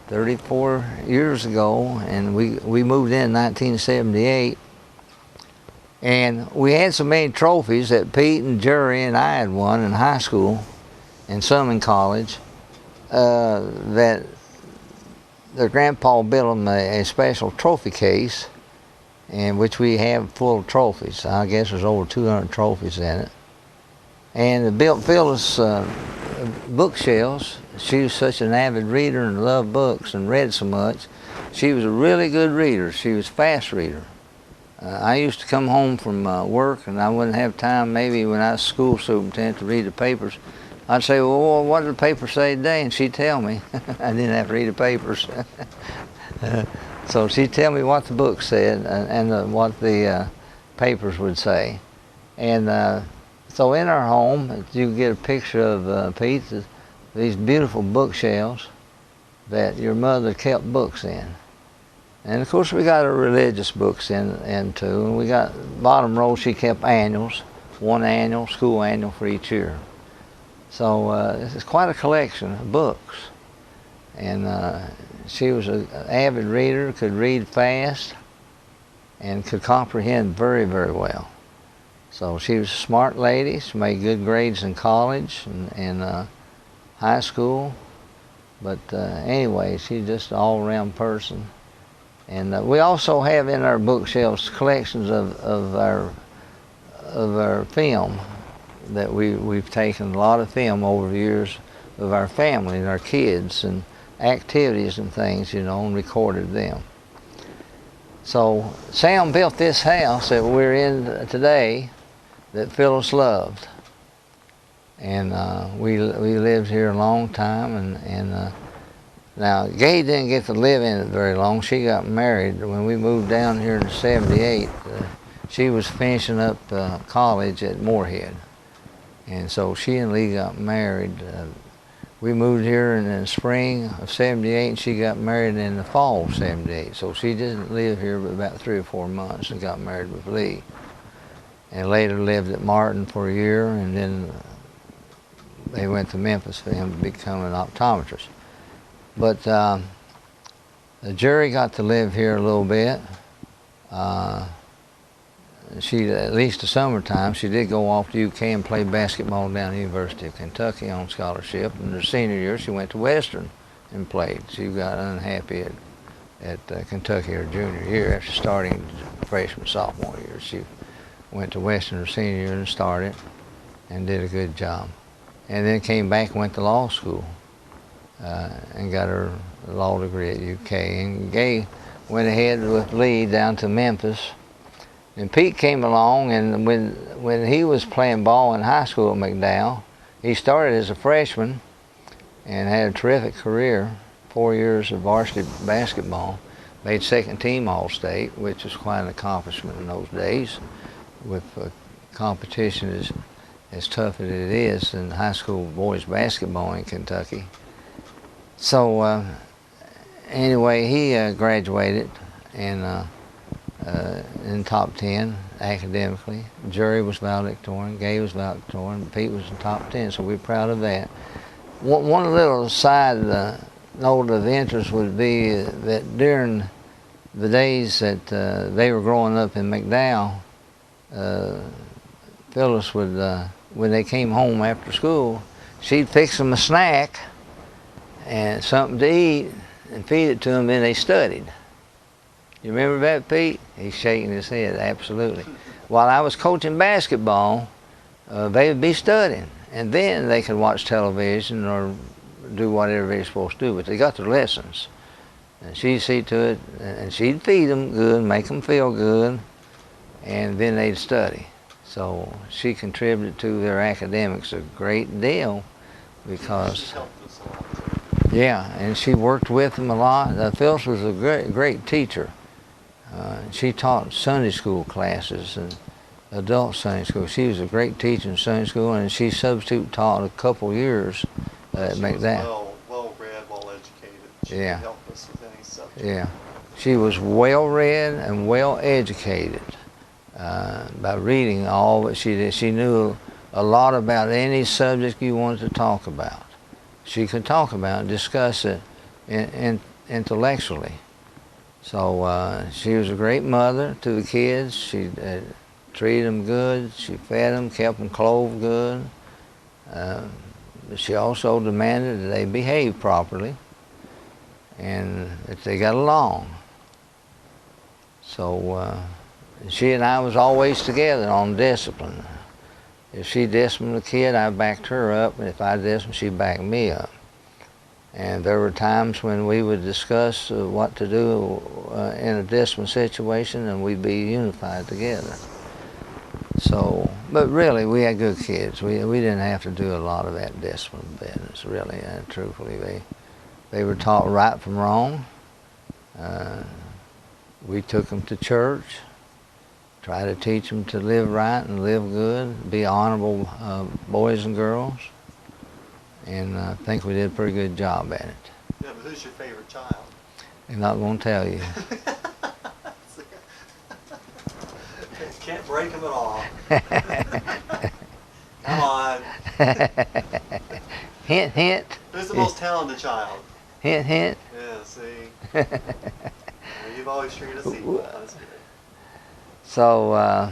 34 years ago, and we moved in 1978. And we had so many trophies that Pete and Jerry and I had won in high school and some in college that their grandpa built them a special trophy case, in which we have full of trophies. I guess there's over 200 trophies in it. And they built Phyllis bookshelves. She was such an avid reader and loved books and read so much. She was a really good reader. She was a fast reader. I used to come home from work, and I wouldn't have time maybe when I was school superintendent to read the papers. I'd say, well, what did the paper say today? And she'd tell me. I didn't have to read the papers. So she'd tell me what the book said and what the papers would say. And so in our home, you get a picture of Pete, these beautiful bookshelves that your mother kept books in. And of course we got our religious books in too. And we got bottom row, she kept annuals, one annual, school annual for each year. So it's quite a collection of books. And she was an avid reader, could read fast, and could comprehend very, very well. So she was a smart lady. She made good grades in college and high school. But anyway, she's just an all-around person. And we also have in our bookshelves collections of our film that we've taken a lot of film over the years of our family and our kids and activities and things, you know, and recorded them. So Sam built this house that we're in today that Phyllis loved. And we lived here a long time, and now Gay didn't get to live in it very long. She got married when we moved down here in '78. She was finishing up college at Moorhead, and so she and Lee got married. We moved here in the spring of '78, and she got married in the fall of '78. So she didn't live here but about 3 or 4 months and got married with Lee. And later lived at Martin for a year, and then they went to Memphis for him to become an optometrist. But Jerry got to live here a little bit. She, at least the summertime, she did go off to UK and play basketball down at the University of Kentucky on scholarship. In her senior year, she went to Western and played. She got unhappy at Kentucky her junior year after starting freshman, sophomore year. She went to Western her senior year and started and did a good job. And then came back and went to law school and got her law degree at UK. And Gay went ahead with Lee down to Memphis. And Pete came along, and when he was playing ball in high school at McDowell, he started as a freshman and had a terrific career, 4 years of varsity basketball. Made second team All-State, which was quite an accomplishment in those days, with competition as tough as it is in high school boys basketball in Kentucky. So anyway, he graduated and in top 10 academically. Jerry was valedictorian, Gay was valedictorian, Pete was in top 10, so we're proud of that. One little side note of interest would be that during the days that they were growing up in McDowell, Phyllis would, when they came home after school, she'd fix them a snack and something to eat and feed it to them, and they studied. You remember that, Pete? He's shaking his head, absolutely. While I was coaching basketball, they would be studying, and then they could watch television or do whatever they're supposed to do, but they got their lessons. And she'd see to it, and she'd feed them good, make them feel good, and then they'd study. So she contributed to their academics a great deal because, yeah, and she worked with them a lot. Phyllis was a great teacher. She taught Sunday school classes and adult Sunday school. She was a great teacher in Sunday school, and she substitute taught a couple years at McDowell. Well-read, well-educated. She Yeah. could help us with any subject. Yeah, she was well-read and well-educated by reading all that she did. She knew a lot about any subject you wanted to talk about. She could talk about and discuss it intellectually. So she was a great mother to the kids. She treated them good. She fed them, kept them clothed good. She also demanded that they behave properly and that they got along. So she and I was always together on discipline. If she disciplined a kid, I backed her up, and if I disciplined, she backed me up. And there were times when we would discuss what to do in a discipline situation, and we'd be unified together. So, but really, we had good kids. We didn't have to do a lot of that discipline business, really and truthfully. They were taught right from wrong. We took them to church, tried to teach them to live right and live good, be honorable boys and girls. And I think we did a pretty good job at it. Yeah, but who's your favorite child? I'm not going to tell you. Can't break them at all. Come on. Hint, hint. Who's the most talented child? Hint, hint. Yeah, see. You've always treated us equal. That's good. So,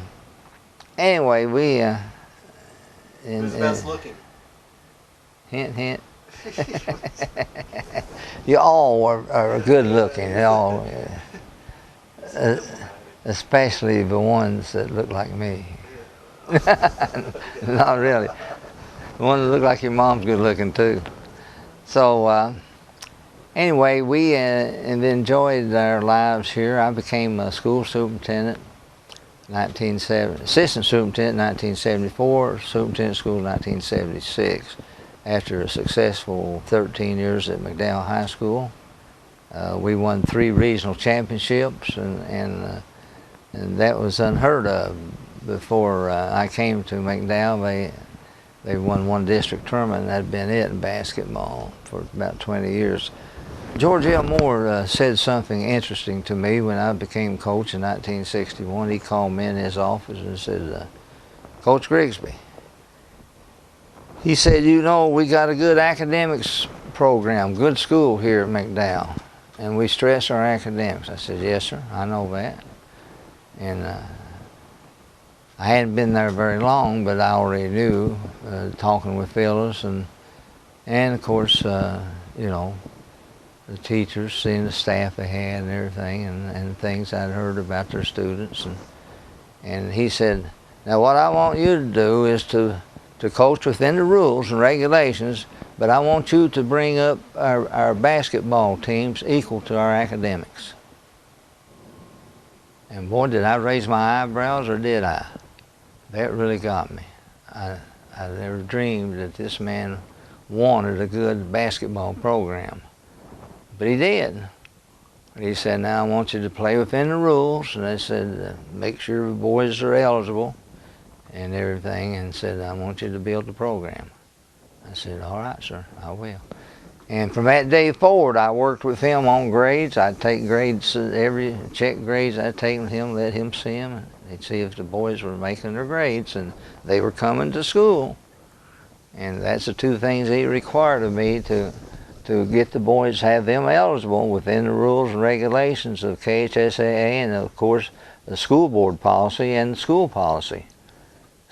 anyway, we... Who's the best looking? Hint, hint. You all are good looking. You all, especially the ones that look like me. Not really. The ones that look like your mom's good looking too. So anyway, we enjoyed our lives here. I became a school superintendent, assistant superintendent 1974, superintendent of schools 1976. After a successful 13 years at McDowell High School. We won 3 regional championships, and that was unheard of. Before I came to McDowell, they won 1 district tournament, and that had been it in basketball for about 20 years. George L. Moore said something interesting to me when I became coach in 1961. He called me in his office and said, Coach Grigsby, he said, you know, we got a good academics program, good school here at McDowell, and we stress our academics. I said, yes, sir, I know that. And I hadn't been there very long, but I already knew, talking with Phyllis, and of course, you know, the teachers, seeing the staff they had and everything, and things I'd heard about their students. And he said, now what I want you to do is to coach within the rules and regulations, but I want you to bring up our basketball teams equal to our academics. And boy, did I raise my eyebrows, or did I? That really got me. I never dreamed that this man wanted a good basketball program. But he did. He said, now I want you to play within the rules. And they said, make sure the boys are eligible and everything. And said, I want you to build the program. I said, all right, sir, I will. And from that day forward, I worked with him on grades. I'd take grades, check grades I'd take with him, let him see them. They'd see if the boys were making their grades and they were coming to school. And that's the two things he required of me to get the boys, have them eligible within the rules and regulations of KHSAA and, of course, the school board policy and the school policy.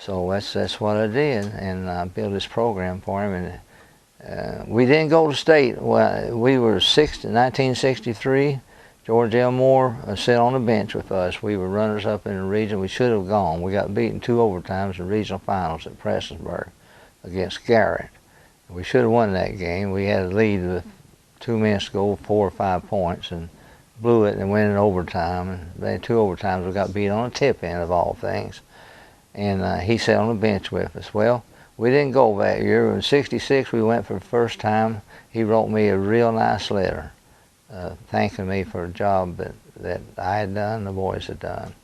So that's what I did, and I built this program for him. And we didn't go to state. Well, we were 1963. George L. Moore sat on the bench with us. We were runners-up in the region. We should have gone. We got beaten 2 overtimes in regional finals at Prestonsburg against Garrett. We should have won that game. We had a lead with 2 minutes to go, 4 or 5 points, and blew it and went in overtime. And then 2 overtimes, we got beat on a tip end of all things. And he sat on the bench with us. Well, we didn't go that year. In '66, we went for the first time. He wrote me a real nice letter thanking me for a job that I had done, the boys had done.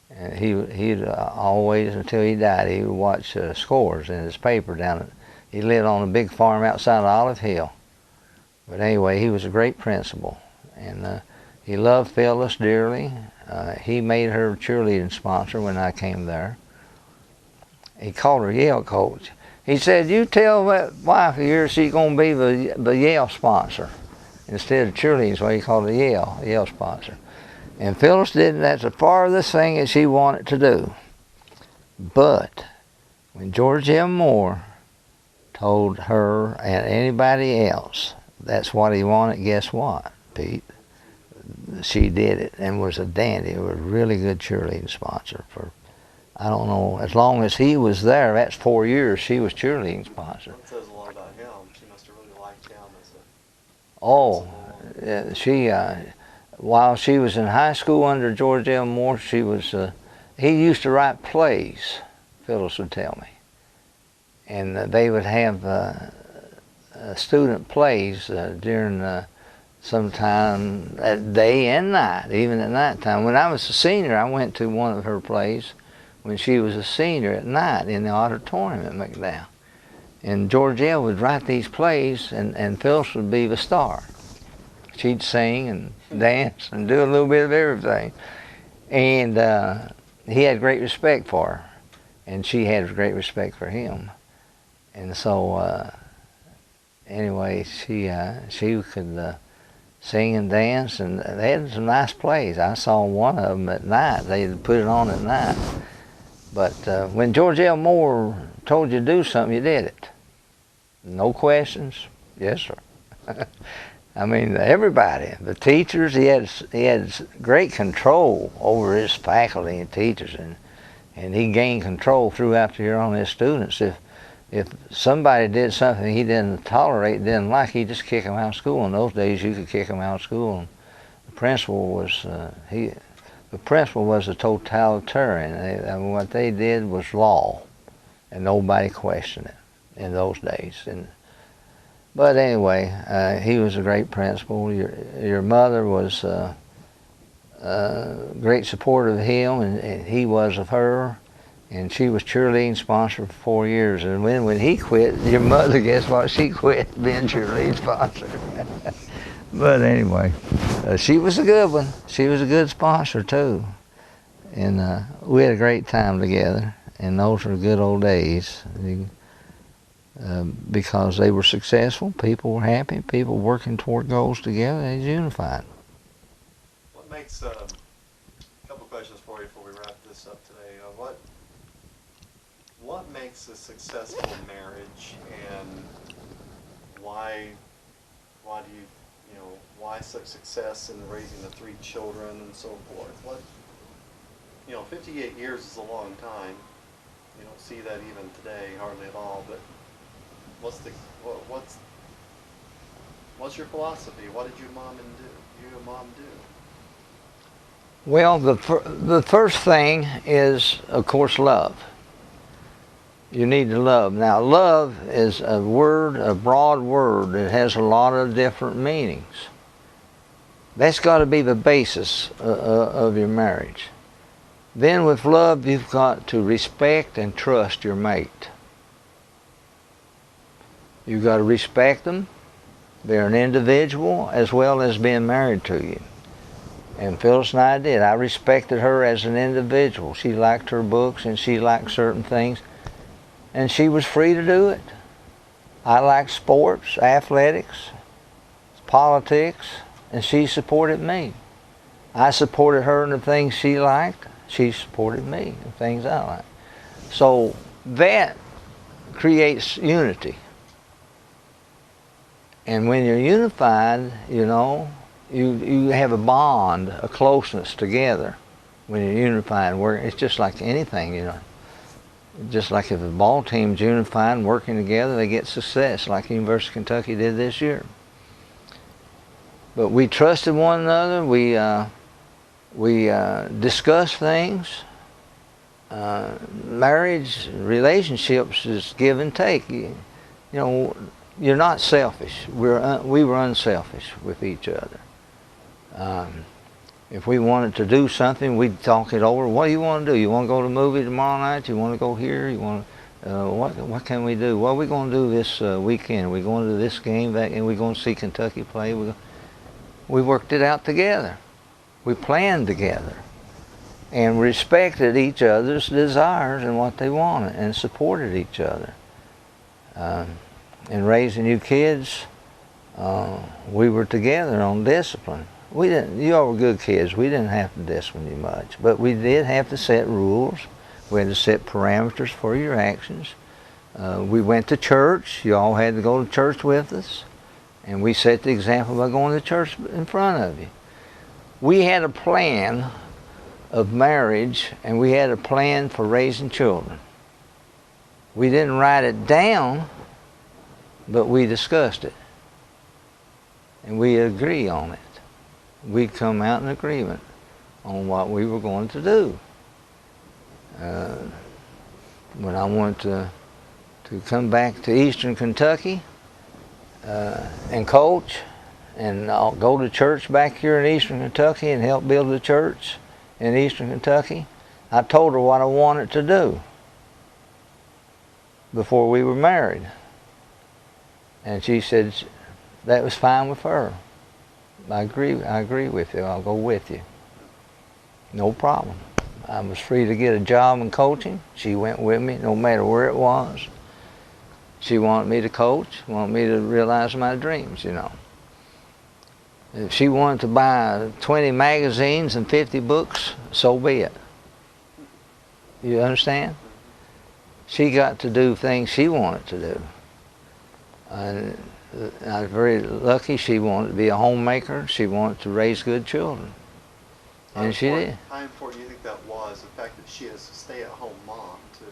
And he'd always, until he died, he would watch scores in his paper down at, he lived on a big farm outside of Olive Hill. But anyway, he was a great principal. And he loved Phyllis dearly. He made her cheerleading sponsor when I came there. He called her Yale coach. He said, you tell that wife of yours she's going to be the Yale sponsor. Instead of cheerleading, so he called her Yale sponsor. And Phyllis did, that's the farthest thing that she wanted to do. But when George M. Moore told her and anybody else that's what he wanted, guess what, Pete? She did it and was a dandy. It was a really good cheerleading sponsor for, I don't know, as long as he was there, that's 4 years, she was cheerleading sponsor. That says a lot about him. She must have really liked him as a she, while she was in high school under George L. Moore, she was, he used to write plays, Phyllis would tell me. And they would have student plays during sometime at day and night, even at night time. When I was a senior, I went to one of her plays when she was a senior at night in the auditorium at McDowell. And George L. would write these plays, and Phyllis would be the star. She'd sing and dance and do a little bit of everything. And he had great respect for her, and she had great respect for him. And so, anyway, she could sing and dance, and they had some nice plays. I saw one of them at night. They put it on at night. But when George L. Moore told you to do something, you did it. No questions. Yes, sir. I mean, everybody, the teachers, he had great control over his faculty and teachers, and he gained control throughout the year on his students. If somebody did something he didn't tolerate, didn't like, he'd just kick them out of school. In those days, you could kick them out of school. And the principal was a totalitarian. What they did was law, and nobody questioned it in those days. But anyway, he was a great principal. Your mother was a great supporter of him, and he was of her. And she was cheerleading sponsor for 4 years. And when he quit, your mother, guess what? She quit being cheerleading sponsor. But anyway, she was a good one. She was a good sponsor too. And we had a great time together. And those were good old days. because they were successful, people were happy, people working toward goals together, they was unified. What makes, a couple questions for you before we wrap this up today. What makes a successful marriage, and why do why such success in raising the 3 children and so forth? 58 years is a long time. You don't see that even today, hardly at all. But what's your philosophy? What did you and mom do? Well, the first thing is, of course, love. You need to love. Now, love is a broad word. It has a lot of different meanings. That's got to be the basis of your marriage. Then with love, you've got to respect and trust your mate. You've got to respect them. They're an individual as well as being married to you. And Phyllis and I did. I respected her as an individual. She liked her books and she liked certain things. And she was free to do it. I liked sports, athletics, politics, and she supported me. I supported her in the things she liked. She supported me in the things I liked. So that creates unity. And when you're unified, you have a bond, a closeness together when you're unified. It's just like anything, Just like if a ball team's unified and working together, they get success, like University of Kentucky did this year. But we trusted one another. We discussed things. Marriage, relationships is give and take. You're not selfish. We were unselfish with each other. If we wanted to do something, we'd talk it over. What do you want to do? You want to go to the movie tomorrow night? You want to go here? You want what can we do? What are we going to do this weekend? We're going to do this game, that, and we're going to see Kentucky play. We worked it out together. We planned together and respected each other's desires and what they wanted and supported each other. In raising you kids, we were together on discipline. You all were good kids. We didn't have to discipline you much, but we did have to set rules. We had to set parameters for your actions. We went to church. You all had to go to church with us, and we set the example by going to church in front of you. We had a plan of marriage, and we had a plan for raising children. We didn't write it down, but we discussed it, and we agree on it. We'd come out in agreement on what we were going to do. When I wanted to come back to Eastern Kentucky and coach, and I'll go to church back here in Eastern Kentucky and help build the church in Eastern Kentucky, I told her what I wanted to do before we were married. And she said that was fine with her. I agree with you. I'll go with you. No problem. I was free to get a job in coaching. She went with me no matter where it was. She wanted me to coach, wanted me to realize my dreams, If she wanted to buy 20 magazines and 50 books, so be it. You understand? She got to do things she wanted to do. And I was very lucky. She wanted to be a homemaker. She wanted to raise good children. And she did. How important do you think that was, the fact that she is a stay-at-home mom, too?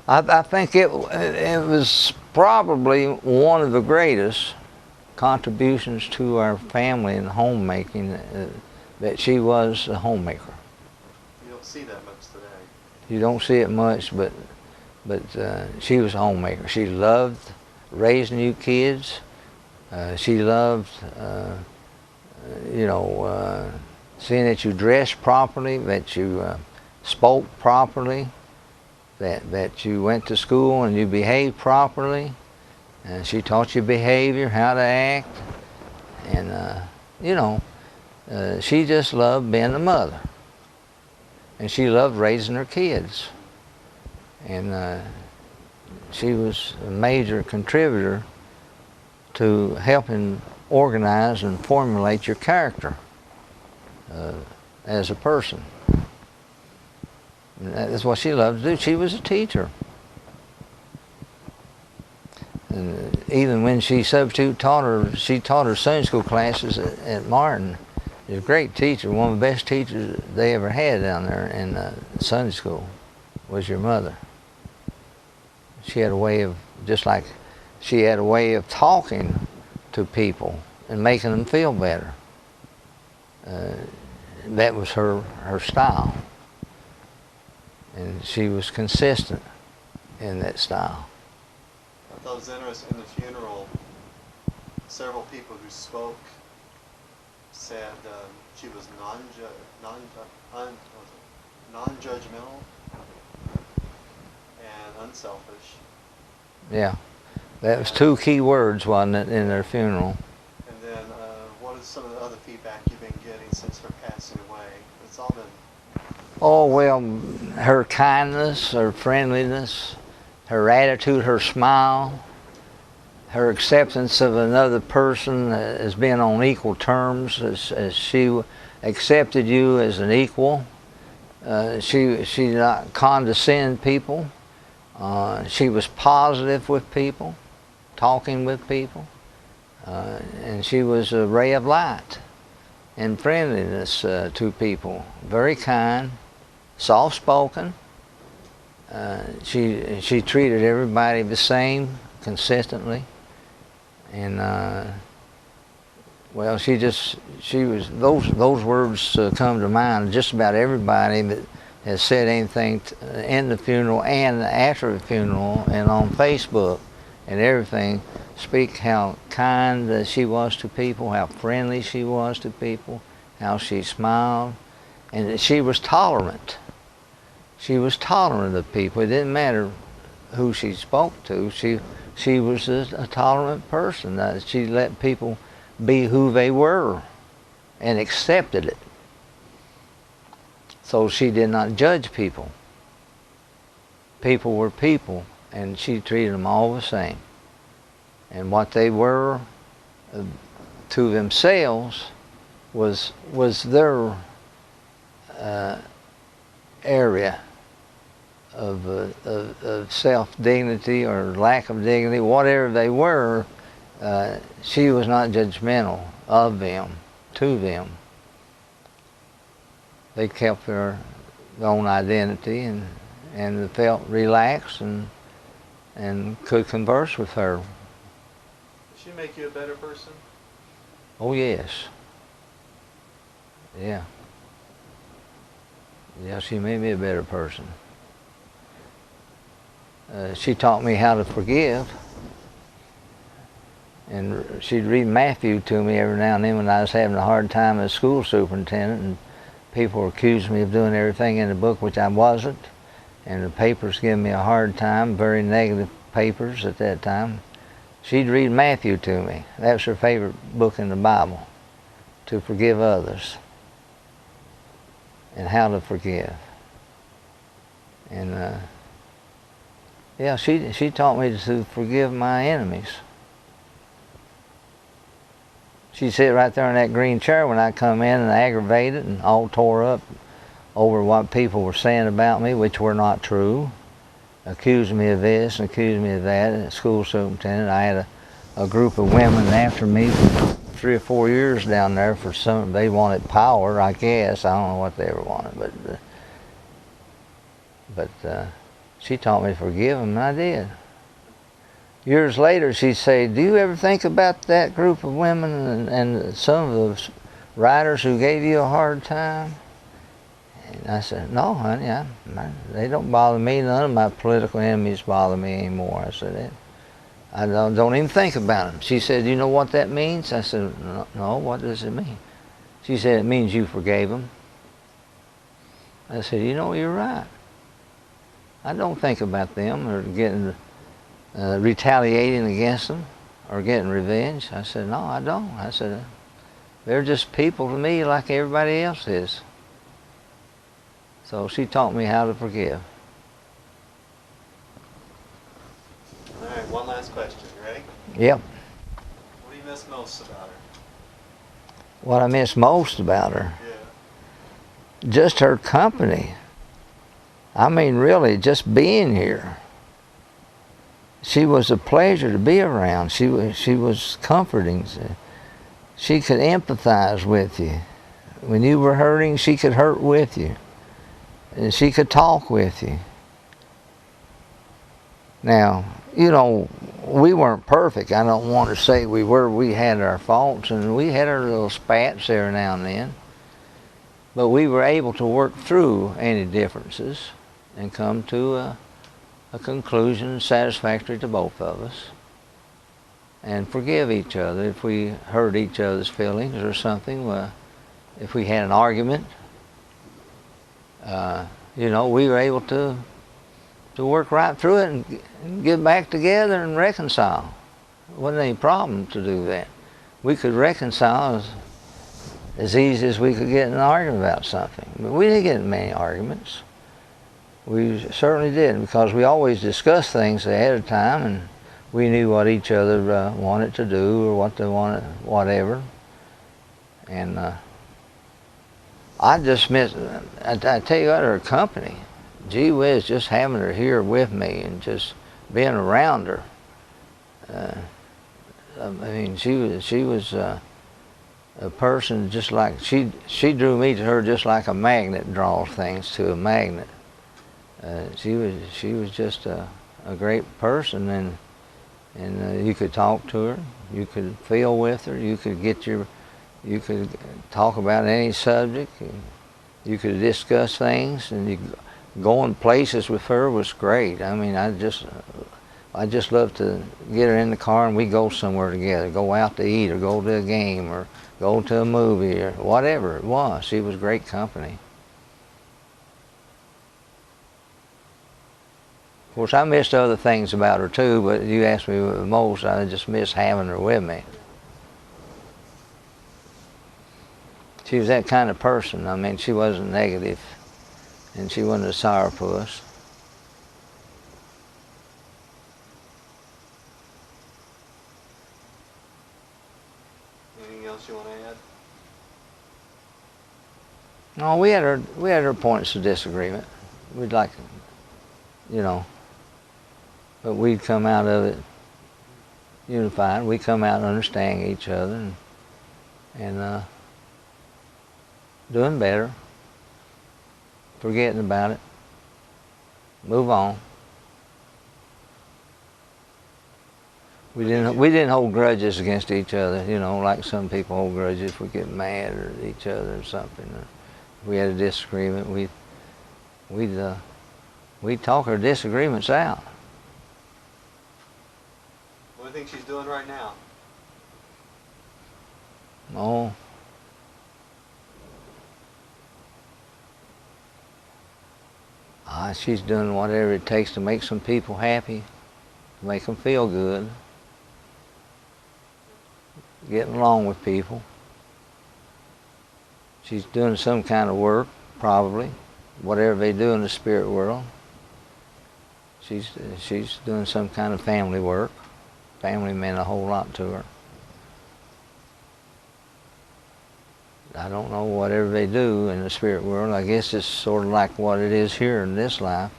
I think it was probably one of the greatest contributions to our family in homemaking, that she was a homemaker. You don't see that much today. You don't see it much, but she was a homemaker. She loved raising you kids. She loved, seeing that you dressed properly, that you spoke properly, that you went to school and you behaved properly. And she taught you behavior, how to act. And, she just loved being a mother. And she loved raising her kids. And she was a major contributor to helping organize and formulate your character as a person. And that's what she loved to do. She was a teacher. And even when she substitute taught her, she taught her Sunday school classes at Martin. She was a great teacher, one of the best teachers they ever had down there in Sunday school was your mother. She had a way of, just like she had a way of talking to people and making them feel better. That was her style. And she was consistent in that style. I thought it was interesting, in the funeral, several people who spoke said she was non-judgmental and unselfish. Yeah, that was two key words, wasn't it, in their funeral? And then what is some of the other feedback you've been getting since her passing away? It's all been... Oh, well, her kindness, her friendliness, her attitude, her smile, her acceptance of another person as being on equal terms, as she accepted you as an equal. She did not condescend people. She was positive with people, talking with people, and she was a ray of light and friendliness to people. Very kind, soft-spoken. She treated everybody the same consistently, and well, she was those words come to mind. Just about everybody that has said anything in the funeral and after the funeral and on Facebook and everything speak how kind she was to people, how friendly she was to people, how she smiled, and that she was tolerant. She was tolerant of people. It didn't matter who she spoke to. She was a tolerant person. She let people be who they were and accepted it. So she did not judge people. People were people, and she treated them all the same. And what they were to themselves was their area of self-dignity or lack of dignity, whatever they were. She was not judgmental of them, to them. They kept their own identity and felt relaxed and could converse with her. Did she make you a better person? Oh, yes. Yeah. Yeah, she made me a better person. She taught me how to forgive. And she'd read Matthew to me every now and then when I was having a hard time as school superintendent, and people accused me of doing everything in the book, which I wasn't. And the papers gave me a hard time, very negative papers at that time. She'd read Matthew to me. That was her favorite book in the Bible, to forgive others and how to forgive. And yeah, she taught me to forgive my enemies. She'd sit right there in that green chair when I come in and aggravated and all tore up over what people were saying about me, which were not true. Accused me of this and accused me of that. As school superintendent, I had a group of women after me for 3 or 4 years down there for some. They wanted power, I guess. I don't know what they ever wanted, but she taught me to forgive them, and I did. Years later, she'd say, "Do you ever think about that group of women and some of those writers who gave you a hard time?" And I said, "No, honey, they don't bother me. None of my political enemies bother me anymore." I said, "I don't even think about them." She said, "You know what that means?" I said, "No, what does it mean?" She said, "It means you forgave them." I said, "You know, you're right. I don't think about them or getting retaliating against them or getting revenge." I said, "No, I don't." I said, "They're just people to me like everybody else is." So she taught me how to forgive. last question. You ready? Yep. What do you miss most about her? What I miss most about her? Yeah. Just her company. I mean, really, just being here. She was a pleasure to be around. She was comforting. She could empathize with you. When you were hurting, she could hurt with you. And she could talk with you. Now, you know, we weren't perfect. I don't want to say we were. We had our faults, and we had our little spats there now and then. But we were able to work through any differences and come to a conclusion satisfactory to both of us, and forgive each other if we hurt each other's feelings or something. If we had an argument, you know, we were able to work right through it and get back together and reconcile. It wasn't any problem to do that. We could reconcile as easy as we could get in an argument about something. But we didn't get in many arguments. We certainly did, because we always discussed things ahead of time, and we knew what each other wanted to do or what they wanted, whatever. And I just miss, I tell you what, her company. Gee whiz, just having her here with me and just being around her. I mean, she was a person just like, she drew me to her just like a magnet draws things to a magnet. She was just a great person, and you could talk to her, you could feel with her, you could talk about any subject, you could discuss things, and going places with her was great. I mean, I just love to get her in the car and we go somewhere together, go out to eat or go to a game or go to a movie or whatever it was. She was great company. Of course, I missed other things about her too, but you asked me the most, I just miss having her with me. She was that kind of person. I mean, she wasn't negative, and she wasn't a sourpuss. Anything else you want to add? No, we had our points of disagreement. We'd like, you know, but we'd come out of it unified. We'd come out understanding each other and doing better, forgetting about it, move on. We didn't hold grudges against each other, you know, like some people hold grudges if we get mad at each other or something. Or if we had a disagreement, we'd talk our disagreements out. What do you think she's doing right now? Oh. She's doing whatever it takes to make some people happy, to make them feel good, getting along with people. She's doing some kind of work, probably, whatever they do in the spirit world. She's doing some kind of family work. Family meant a whole lot to her. I don't know whatever they do in the spirit world. I guess it's sort of like what it is here in this life.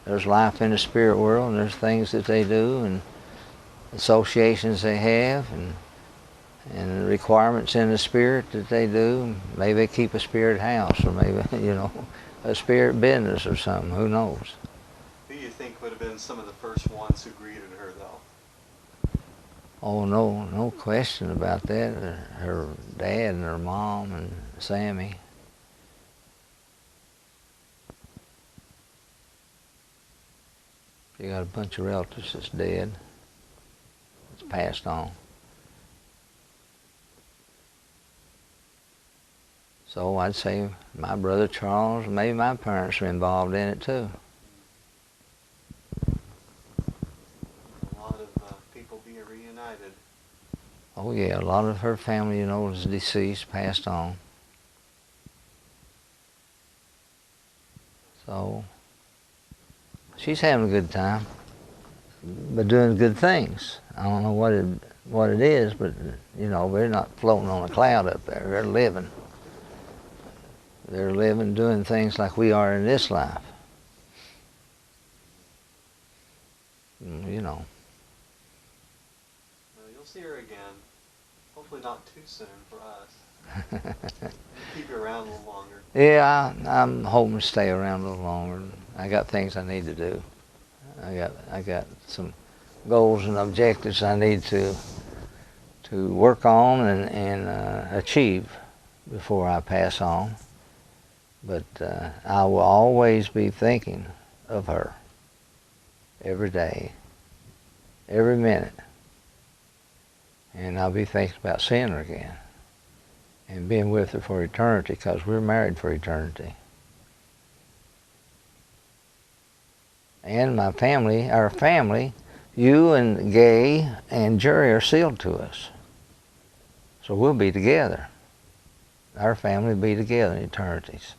There's life in the spirit world, and there's things that they do, and associations they have, and requirements in the spirit that they do. Maybe they keep a spirit house, or maybe, you know, a spirit business or something. Who knows? Who do you think would have been some of the first ones who greeted her, though? Oh, no question about that. Her dad and her mom and Sammy. She got a bunch of relatives that's dead. It's passed on. So I'd say my brother Charles, maybe my parents are involved in it too. Oh yeah, a lot of her family, you know, is deceased, passed on. So she's having a good time. doing good things. I don't know what it is, but you know, they're not floating on a cloud up there. They're living. They're living, doing things like we are in this life. You know. Well, you'll see her again. Hopefully not too soon for us. Keep you around a little longer. Yeah, I'm hoping to stay around a little longer. I got things I need to do. I got some goals and objectives I need to work on and achieve before I pass on. But I will always be thinking of her every day, every minute. And I'll be thinking about seeing her again and being with her for eternity, because we're married for eternity. And my family, our family, you and Gay and Jerry are sealed to us. So we'll be together. Our family will be together in eternities.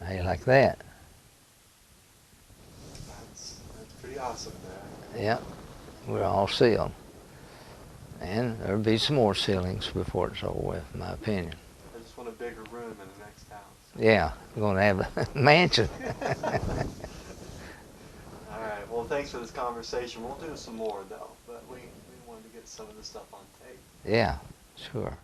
How you like that? That's pretty awesome there. Yeah, we're all sealed. And there'll be some more sealings before it's over with, in my opinion. I just want a bigger room in the next house. Yeah, we're going to have a mansion. All right. Well, thanks for this conversation. We'll do some more, though. But we wanted to get some of this stuff on tape. Yeah, sure.